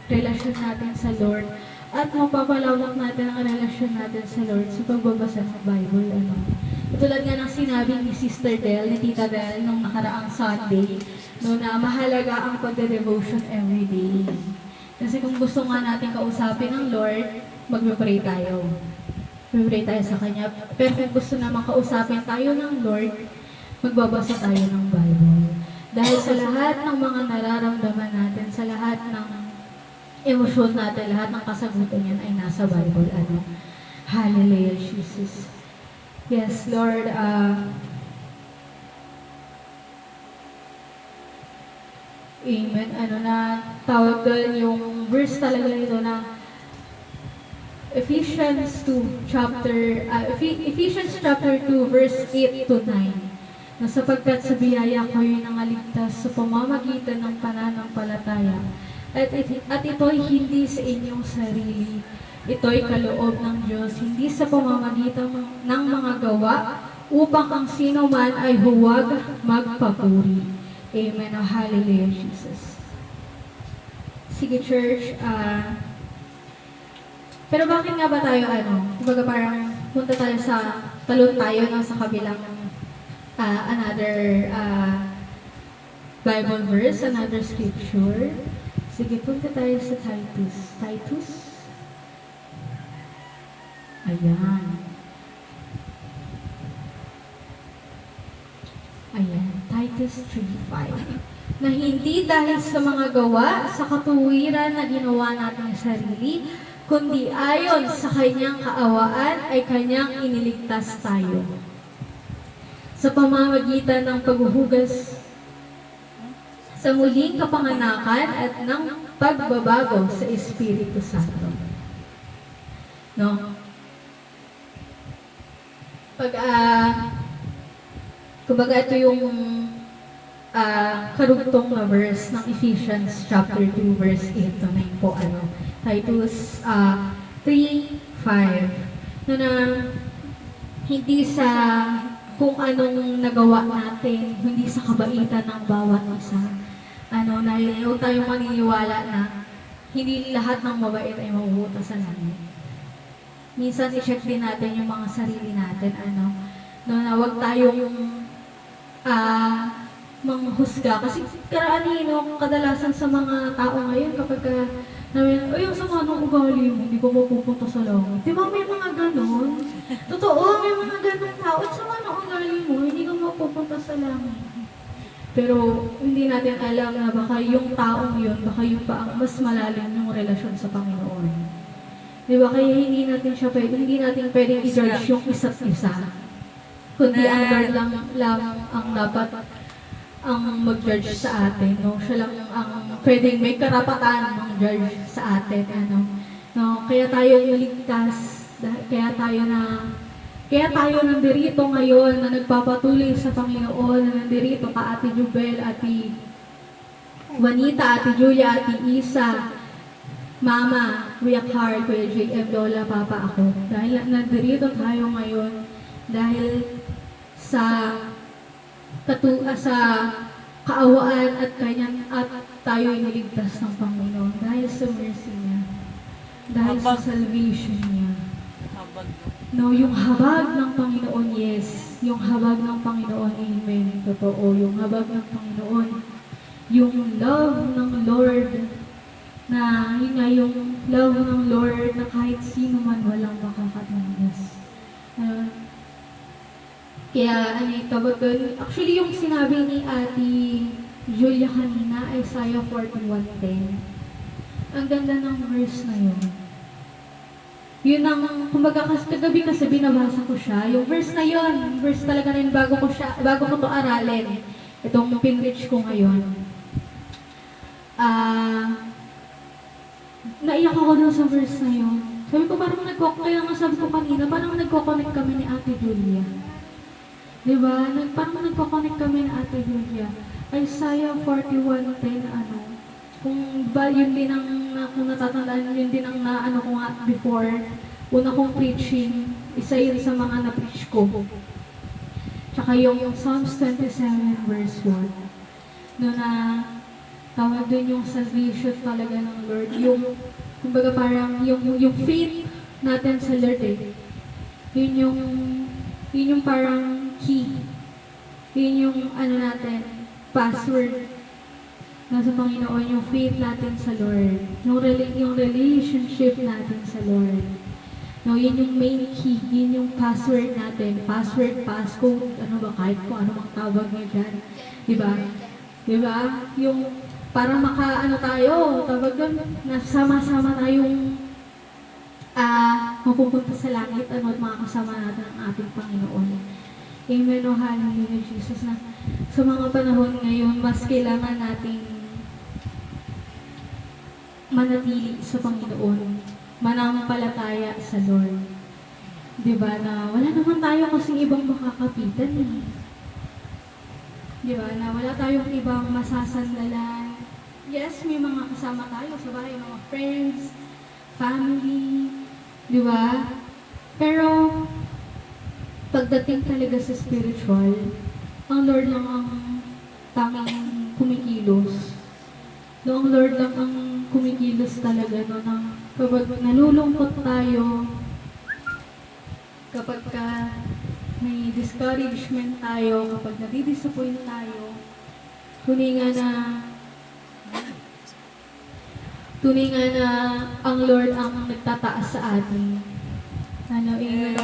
relasyon natin sa Lord at mapapalawak natin ang relasyon natin sa Lord sa pagbabasa ng Bible. Tulad nga ng sinabi ni Sister Del, ni Tita Del, nung nakaraang Sunday, no, na mahalaga ang pagde-devotion everyday. Kasi kung gusto nga natin kausapin ng Lord, magpe-pray tayo. Mag-pray tayo sa Kanya. Pero kung gusto naman kausapin tayo ng Lord, magbabasa tayo ng Bible. Dahil sa lahat ng mga nararamdaman natin, sa lahat ng emosyon natin, lahat ng kasagutan yan ay nasa Bible. Hallelujah, Jesus. Yes, Lord. Amen. Tawag doon yung verse talaga nito na Ephesians 2 chapter 2 verse 8 to 9. Na sapagkat sa biyaya kayo'y nangaligtas sa pamamagitan ng pananampalataya. At ito'y hindi sa inyong sarili. Ito'y kaloob ng Diyos, hindi sa pamamagitan ng mga gawa, upang ang sino man ay huwag magpapuri. Amen. Oh, hallelujah, Jesus. Sige, church. Pero bakit nga ba tayo, kumbaga parang punta tayo talon tayo sa kabilang another Bible verse, another scripture. Sige, punta tayo sa Titus. Titus? Ayan. Titus 3:5. Na hindi dahil sa mga gawa, sa katuwiran na ginawa nating sarili, kundi ayon sa kanyang kaawaan ay kanyang iniligtas tayo. Sa pamamagitan ng paghuhugas sa muling kapanganakan at ng pagbabago sa Espiritu Santo. No? Kumbaga ito yung karugtong na verse ng Ephesians chapter 2 verse 8 to 9 po, Titus 3:5, na hindi sa kung anong nagawa natin, hindi sa kabaitan ng bawat isa. Huwag tayong maniniwala na hindi lahat ng mabait ay mabubuta sa langit. Minsan i-check din natin yung mga sarili natin, na huwag tayong manghusga. Kasi kadalasan sa mga tao ngayon, kapag yung sama ng ugali mo, hindi ko mapupunta sa langit. Di ba may mga ganon? Totoo, may mga ganon tao. At sama ng ugali mo, hindi ko mapupunta sa langit. Pero hindi natin alam na baka yung taong yun, baka yung mas malalim yung relasyon sa Panginoon. Di ba? Kaya hindi natin pwedeng i-judge yung isa't isa. Kundi ang Lord lang ang dapat ang mag-judge sa atin, no? Siya lang ang pwedeng may karapatan ng judge sa atin, no? Kaya tayo iligtas, kaya tayo nandirito ngayon na nagpapatuloy sa Panginoon, na nandirito ka Ate Jubel, Ate Juanita, Ate Julia, Ate Isa, Mama, Kuya Carl, Kuya JM, Lola, Papa, ako. Dahil nandirito tayo ngayon dahil sa kaawaan at tayo ay niligtas ng Panginoon dahil sa mercy niya, dahil sa salvation niya. No, yung habag ng Panginoon, yes. Yung habag ng Panginoon, amen. Totoo, yung habag ng Panginoon. Yung love ng Lord Na yun nga yung love ng Lord na kahit sino man walang makakatanggas. Kaya ano yung tawag doon? Actually yung sinabi ni Ate Julia kanina, Isaiah 41:10. Ang ganda ng verse na yun. Yun ang, kumbaga kagabi kasi binabasa ko siya. Yung verse na yun, verse talaga na yun bago ko to aralin. Itong pinreach ko ngayon. Naiyak ako dun sa verse na yun. Sabi ko parang kaya nga sabi ko kanina, parang nagko-connect kami ni Ate Julia. Diba? Parang nagko-connect kami ni Ate Julia. Isaiah 41:10, kung ba yun din ang, kung natatandaan, yun din ang ko nga before, una kong preaching, isa yun sa mga na-preach ko. Tsaka yung Psalms 27 verse 1, no na, tawag dun yung salvation talaga ng Lord, yung, kumbaga parang, yung faith natin sa Lord yun yung parang key, yun yung natin, password nasa Panginoon, yung faith natin sa Lord. Yung relationship natin sa Lord. No, yun yung main key, yun yung password natin. Password, passcode, kahit kung ano mang tawag niya dyan. Diba? Diba? Yung para tayo, tawag doon, nasama-sama tayong mapupunta sa langit, at makakasama natin ang ating Panginoon. Amen, o hallelujah, Jesus, na sa mga panahon ngayon, mas kailangan nating manatili sa Panginoon, manampalataya sa Lord. Diba na wala naman tayo kasing ibang makakapitan eh. Diba na wala tayong ibang masasandalan. Yes, may mga kasama tayo sa bahay, mga friends, family, diba? Pero pagdating talaga sa spiritual, ang Lord lang ang tanging kumikilos. No, ang Lord lang ang kumikilos talaga, no, nang kapag nalulungkot tayo, kapag may discouragement tayo, kapag nadidisappoint tayo, tuningan na ang Lord ang nagtataas sa atin.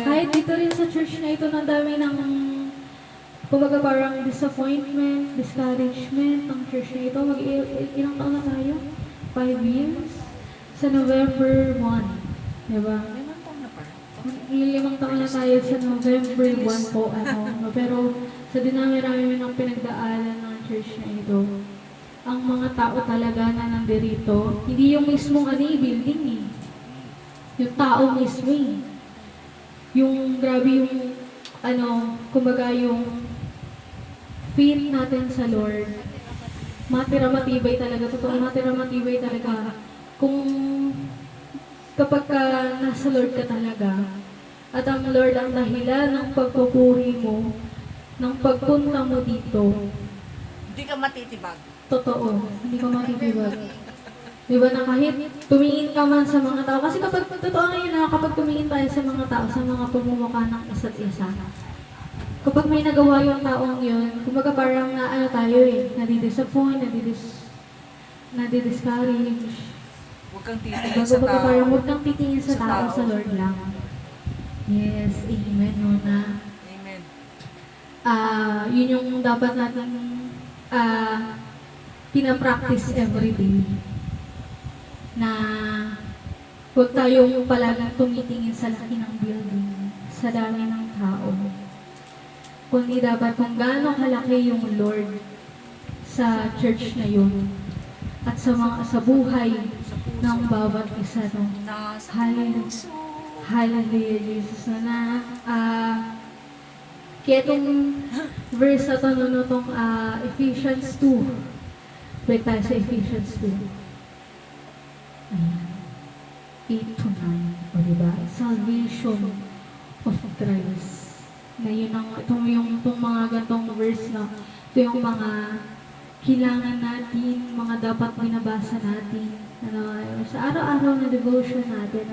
Kahit dito rin sa church na ito, ng dami ng kumbaga parang disappointment, discouragement ng church na ito. Ilang taon na tayo? 5 years? Sa November 1. Diba? 5 taon na tayo sa November 1 po. Pero sa dinami-rami ng pinagdaanan ng church na ito, ang mga tao talaga na nandirito, hindi yung mismong building eh. Yung tao mismo eh. Yung grabe yung kumbaga yung faith natin sa Lord, matibay talaga, totoo matibay talaga. Kung kapag nasa Lord ka talaga, at ang Lord ang dahilan ng pagpupuri mo, ng pagpunta mo dito, Hindi ka matitibag. totoo, hindi ka makikibag. Diba na kahit tumingin ka man sa mga tao, kasi kapag totoo ngayon kapag tumingin tayo sa mga tao, sa mga pagmumukha ng isa't isa, kapag may nagawa yung taong yun, kumbaga parang tayo nadidisappoint, nadidiscourage. Huwag kang titingin sa Kumbaga tao. parang huwag kang titingin sa tao, sa Lord lang. Yes, amen, Nona. Amen. Yun yung dapat natin pinapractice everyday. Na huwag tayong palaging tumitingin sa laki ng building, sa dami ng tao. Kundi dapat kung gaano kalaki yung Lord sa church na yun at sa buhay ng bawat isa. No? Hallelujah. Hallelujah, Jesus. Kaya itong verse na ito, itong Ephesians 2. Balik tayo sa Ephesians 2. Ayan. 8 to 9. O diba? Salvation of Christ. Na yun itong mga gantong verse na ito yung mga kailangan natin, mga dapat binabasa natin. Sa araw-araw na devotion natin,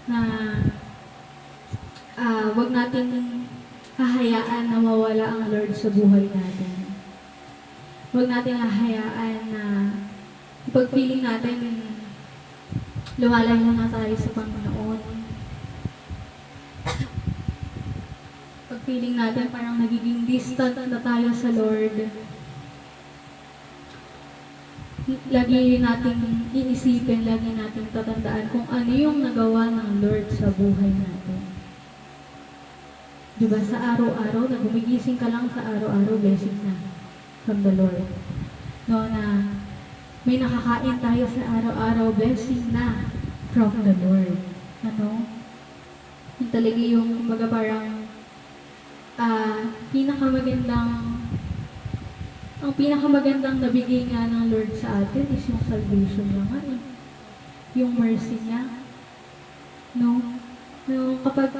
na wag nating hahayaan na mawala ang Lord sa buhay natin. Huwag nating hahayaan na Pag feeling natin, lumalayo na tayo sa Panginoon. Pag feeling natin parang nagiging distant na tayo sa Lord, lagi natin iisipin, lagi natin tatandaan kung ano yung nagawa ng Lord sa buhay natin. Diba sa araw-araw, na gumigising ka lang sa araw-araw, blessing na from the Lord. No, na may nakakain tayo sa araw-araw, blessing na from the Lord. Ano? Yung talaga yung, kumbaga parang, ang pinakamagandang nabigay nga ng Lord sa atin is yung salvation naman. Yung mercy niya. No? No, kapag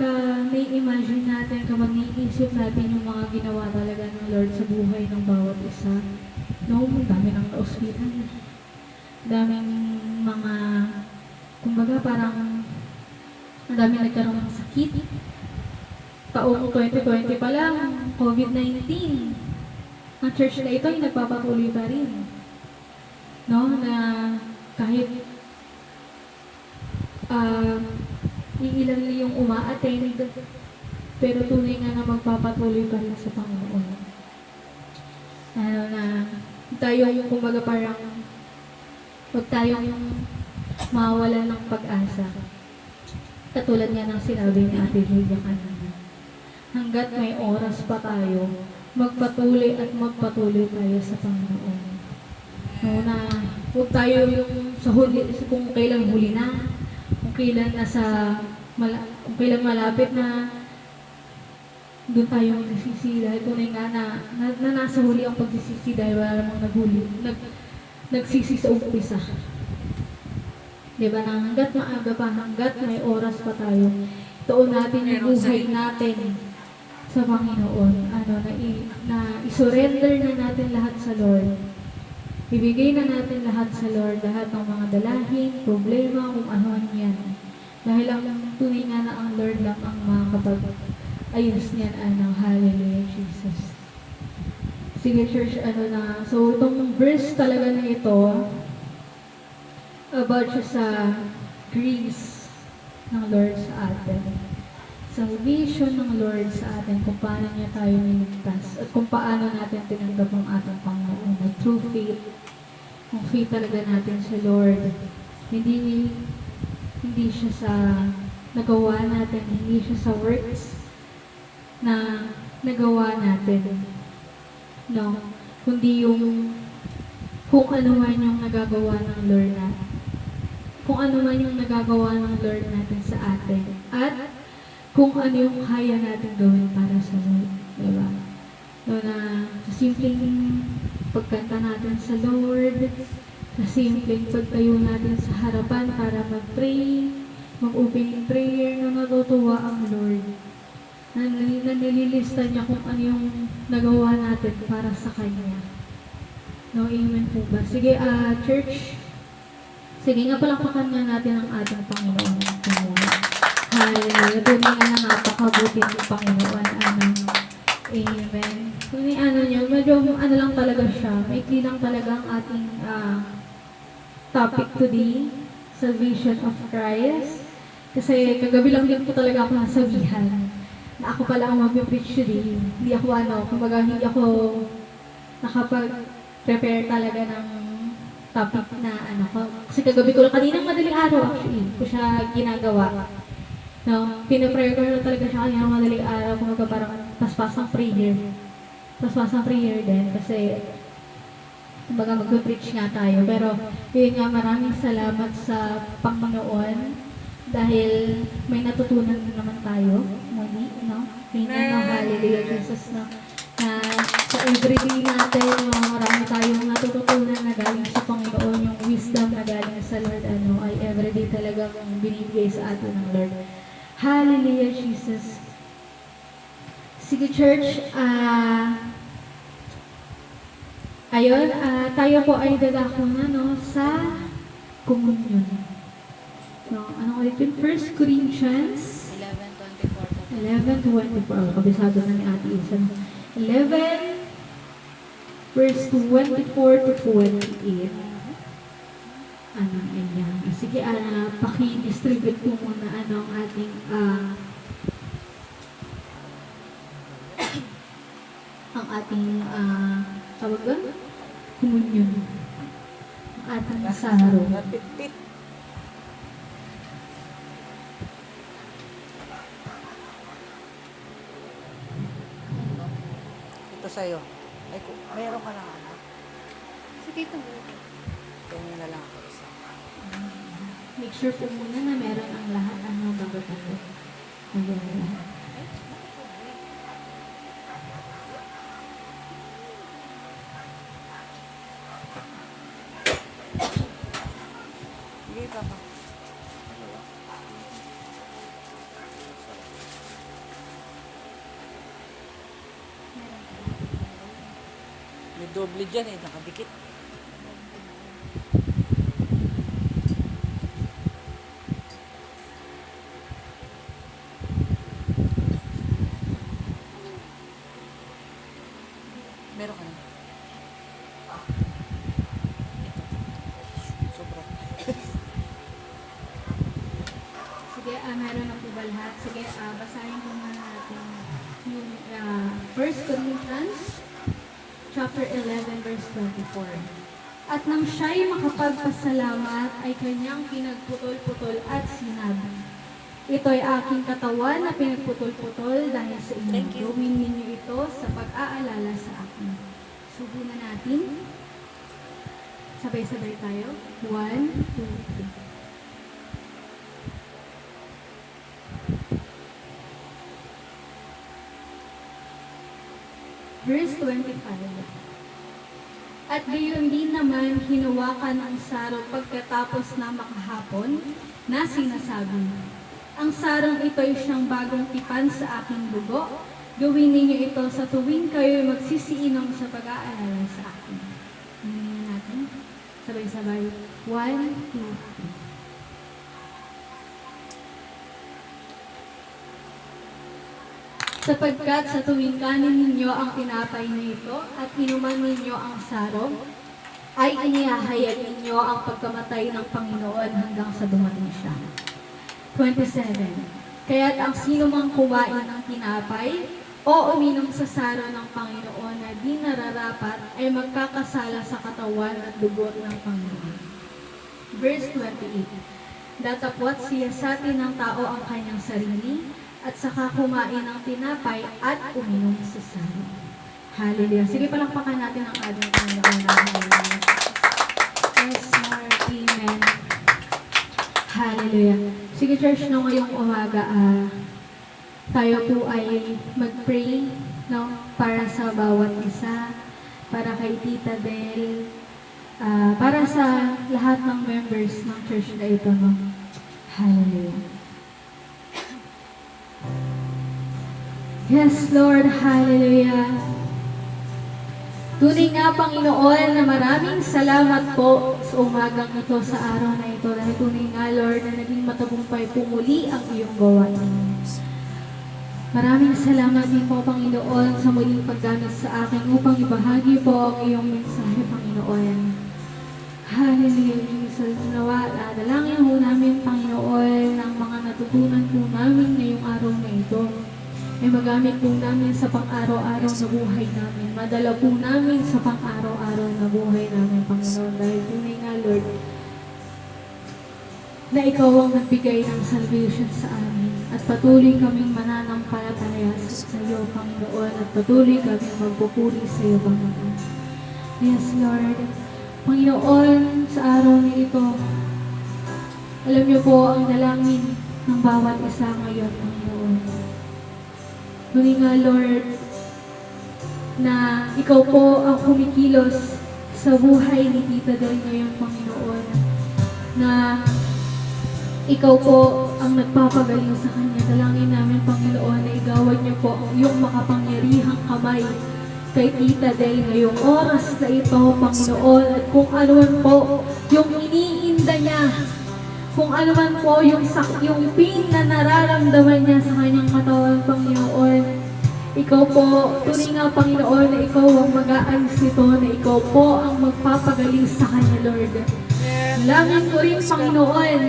nai-imagine natin, kapag naiisip natin yung mga ginawa talaga ng Lord sa buhay ng bawat isa, no, ang dami ng na-hospital. Daming mga, kumbaga parang, ang dami nagkaroon ng sakit. Taong 2020 pa lang, COVID-19. Ang church na ito ay nagpapatuloy pa rin. No, na kahit iilan yung uma-attend, pero tunay nga na magpapatuloy pa rin sa Panginoon. Ano na, tayo yung kumbaga parang, huwag tayo yung mawalan ng pag-asa. Katulad nga ng sinabi ni Ate Julia kanina. Hanggat may oras pa tayo, magpatuloy at magpatuloy tayo sa Panginoon. No, na huwag tayo yung sa huli, kung kailan huli na, kung kailan kung kailan malapit na, doon tayo magsisisi dahil tunay nga na nasa huli ang pagsisisi dahil wala namang nagsisi sa umpisa. Diba na hanggat maaga pa, hanggat may oras pa tayo, tuon natin yung buhay natin sa Panginoon. Na isurrender na natin lahat sa Lord. Ibigay na natin lahat sa Lord, lahat ng mga dalahin, problema, kung ano yan. Dahil ang tunay nga na ang Lord lang ang makakapag-ayos niyan. Hallelujah, Jesus. Sige, church, so itong verse talaga na ito, about siya sa grace ng Lord sa atin. Salvation ng Lord sa atin, kung paano niya tayo niligtas, at kung paano natin tinanggap ang ating Panginoon, na true faith, kung faith talaga natin sa Lord, hindi siya sa nagawa natin, hindi siya sa works na nagawa natin. No, kundi yung kung ano man yung nagagawa ng Lord natin. Kung ano man yung nagagawa ng Lord natin sa atin. At kung ano yung kaya natin gawin para sa Lord. Diba? So na sa simpleng pagkanta natin sa Lord, sa simpleng pagtayo natin sa harapan para mag-pray, mag-opening prayer, na natutuwa ang Lord. Na nililista niya kung ano yung nagawa natin para sa Kanya. No, amen po ba? Sige, church. Sige nga, palakpakan nga natin ang ating Panginoon. Hallelujah. Tunay nga na napakabuti ng Panginoon. Amen. Tunay niya, medyo lang talaga siya. Maikli lang talaga ang ating topic today. Salvation of Christ. Kasi kagabi lang din po talaga ako nasabihan na ako pala ang mag-preach today. Hindi ako kumbaga hindi ako nakapag-prepare talaga ng topic na kasi kagabi ko lang, kaninang madaling araw actually, ko siya ginagawa. No, pinaprayer ko na talaga siya kaninang madaling araw, kumbaga parang paspasang prayer. Paspasang prayer din kasi kumbaga mag-preach nga tayo. Pero yun nga, maraming salamat sa Panginoon dahil may natutunan na naman tayo muli, no? Amen. Hallelujah, Jesus, no? Sa everyday natin, marami tayong natututunan na galing sa Panginoon, yung wisdom na galing sa Lord, ay everyday talagang binibigay sa atin ng Lord. Hallelujah, Jesus. Sige, church, ayun, tayo po ay dadako na, no, sa communion. No, ano ulit yun? 1 Corinthians 11:24. Kabisado na ni Ate Isa. 11 verse 24 to 28. Ayan. Sige, paki-distribute po muna ang ating tawag ba? Komunyon. Ang ating saro. Ito sa'yo. Ay, meron ka na ano. Sige, tumulong. Tingin na lang ako isa. Make sure po muna na meron ang lahat bago tayo. Meron lahat. Sige, papa. May doble dyan eh, nakadikit. Meron ka na. Sobra. Sige, meron na po ba lahat? Sige, basahin po muna natin yung 1 Corinthians chapter 11 verse 24. At nang siya'y makapagpasalamat ay kanyang pinagputol-putol at sinabi, ito'y aking katawan na pinagputol-putol dahil sa inyo. Gawin ninyo ito sa pag-aalala sa akin. Subunan natin. Sabay-sabay tayo. 1, 2, 3. Verse 25. At gayon din naman hinawakan ang sarong pagkatapos na makahapon na sinasabi, ang sarong ito'y siyang bagong tipan sa aking dugo. Gawin ninyo ito sa tuwing kayo magsisiinom sa pag-aalala sa akin. Hingin natin. Sabay-sabay. 1, 2, 3. Sapagkat sa tuwing kanin ninyo ang tinapay na ito at inuman ninyo ang sarong, ay inihahayag ninyo ang pagkamatay ng Panginoon hanggang sa dumating siya. 27. Kaya't ang sino mang kumain ng tinapay o uminom sa saro ng Panginoon na di nararapat ay magkakasala sa katawan at dugo ng Panginoon. Verse 28. Datapwat siya sa atin ng tao ang kanyang sarili at saka kumain ng tinapay at uminom sa saro. Hallelujah. Sige, palakpakan natin ang ating Panginoon. Hallelujah. Yes, Lord. Amen. Hallelujah. Sige, church, no, ngayong umaga, tayo po ay mag-pray, no, para sa bawat isa, para kay Tita Del, para sa lahat ng members ng church na ito, no. Hallelujah. Yes, Lord. Hallelujah. Tunay nga, Panginoon, na maraming salamat po sa umagang ito, sa araw na ito. Dahil tunay nga, Lord, na naging matagumpay po muli ang iyong gawain. Maraming salamat din po, Panginoon, sa muling paggamit sa akin upang ibahagi po ang iyong mensahe, Panginoon. Hallelujah, Jesus. Nawa, dalangin po namin, Panginoon, ang mga natutunan po namin ngayong araw na ito. Ay magamit po namin sa pang-araw-araw na buhay namin. Madala po namin sa pang-araw-araw na buhay namin, Panginoon. Dahil tunay nga, Lord, na Ikaw ang nagbigay ng salvation sa amin. At patuloy kaming mananampalataya sa iyo, Panginoon. At patuloy kaming magpupuri sa iyo, Panginoon. Yes, Lord. Panginoon, sa araw na ito, alam niyo po ang dalangin ng bawat isa ngayon, Panginoon. Muli nga, Lord, na Ikaw po ang kumikilos sa buhay ni Tita Del ngayon, Panginoon. Na Ikaw po ang nagpapagaling sa kanya. Dalangin namin, Panginoon, na igawad niyo po ang iyong makapangyarihang kamay kay Tita Del ngayong oras na ito, Panginoon. At kung ano man po yung iniinda niya, kung ano man po yung pain na nararamdaman niya sa kanyang katawan, Panginoon, Ikaw po, tunay nga, Panginoon, na Ikaw ang mag-aalis nito, na Ikaw po ang magpapagaling sa kanya, Lord. Langin ko rin, Panginoon,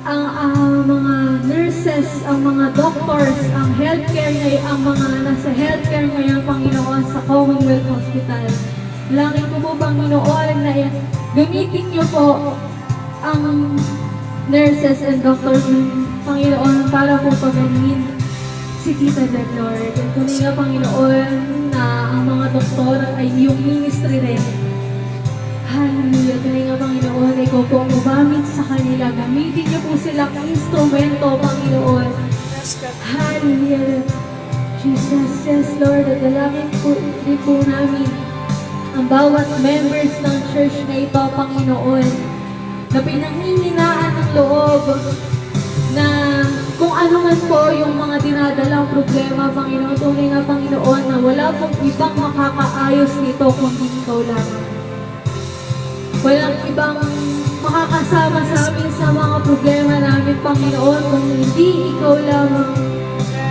ang mga nurses, ang mga doctors, ang healthcare ngayon, ang mga nasa healthcare ngayon, Panginoon, sa Commonwealth Hospital. Langin ko po, Panginoon, na gamitin niyo po ang nurses and doctors ng Panginoon para po pagaling si Tita Del, Lord. At kunin nga, Panginoon, na ang mga doktor ay iyong ministry rin. Hallelujah. Kunin nga, Panginoon, ikaw po ang gumamit sa kanila. Gamitin niyo po silang instrumento, Panginoon. Hallelujah. Jesus, yes, Lord. At dalangin po rin po namin ang bawat members ng church na ito, Panginoon, na pinanghihinaan ng loob na kung ano man po yung mga dinadalang problema, Panginoon, tunay nga, Panginoon, na wala pong ibang makakaayos nito kundi ikaw lamang. Walang ibang makakasama sa amin sa mga problema namin, Panginoon, kung hindi ikaw lamang.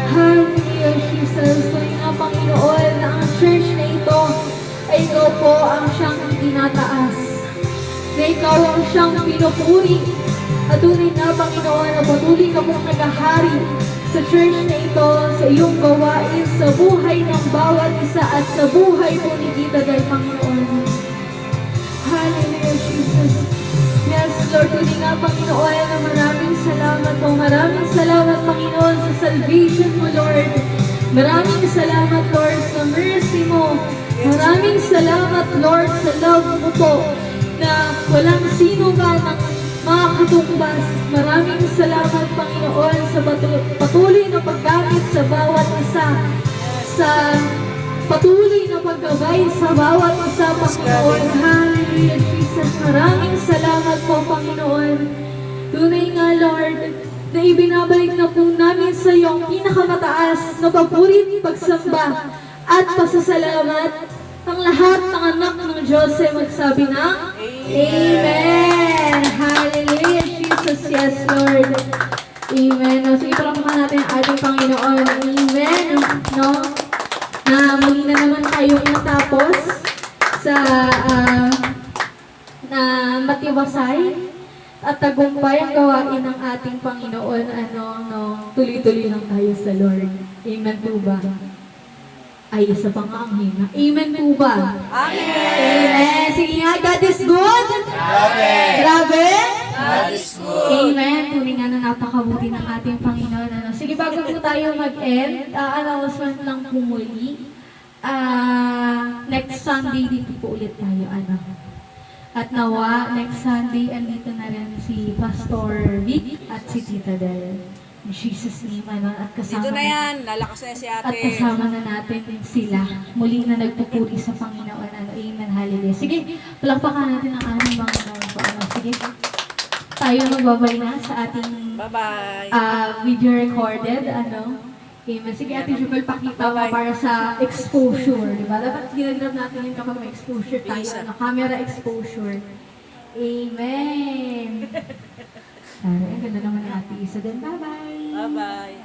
Hallelujah, Jesus. Tunay nga, Panginoon, na ang church na ito ay ikaw po ang siyang tinataas. Na ikaw ang siyang pinupuri. At tunay na, Panginoon, na patuloy ka pong naghahari sa church na ito, sa iyong gawain, sa buhay ng bawat isa at sa buhay po ni Tita Del, Panginoon. Hallelujah, Jesus. Yes, Lord, tunay nga, Panginoon, na maraming salamat po. Maraming salamat, Panginoon, sa salvation mo, Lord. Maraming salamat, Lord, sa mercy mo. Maraming salamat, Lord, sa love mo po, na walang sino man ang makakatumbas. Maraming salamat, Panginoon, sa patuloy na paggamit sa bawat isa, sa patuloy na paggabay sa bawat isa, Panginoon. Hallelujah, Jesus. Maraming salamat po, Panginoon. Tunay nga, Lord, na ibinabalik na po namin sa iyo ang pinakamataas na papuri, pagsamba, at pasasalamat. Ang lahat ng anak ng Diyos ay magsabi ng Amen. Hallelujah, Jesus. Yes, Lord. Amen. So, ipalakpakan natin ang ating Panginoon. Amen. No? Na muli na naman tayong natapos sa na matiwasay at tagumpay ang gawain ng ating Panginoon. Tuloy-tuloy lang tayo sa Lord. Amen po ba? Ay, isa pa nga ang hina. Amen po ba? Amen! Amen! Sige nga, God is good! Grabe! Grabe? God is good! Amen! Tunay nga na napakabuti ng ating Panginoon. Sige, bago po tayo mag-end, announcement lang po muli. Next Sunday dito po ulit tayo. At nawa, next Sunday, andito na rin si Pastor Vic at si Tita Del. In Jesus' name, at kasama Dito na yan, lalakas na si ate. at kasama na natin sila. Muli na nagpupuri sa Panginoon. Amen. Hallelujah. Sige, palakpakan natin ang ating Panginoon po. Sige, tayo magbabay na sa ating Bye-bye. video recorded. Amen. Sige, Ate Jubel, pakita mo para sa exposure. Diba? Dapat ginagrab natin yun kapag may exposure tayo. Camera exposure. Amen. Ang ganda naman ni Ate Isa din. Bye-bye. Bye-bye.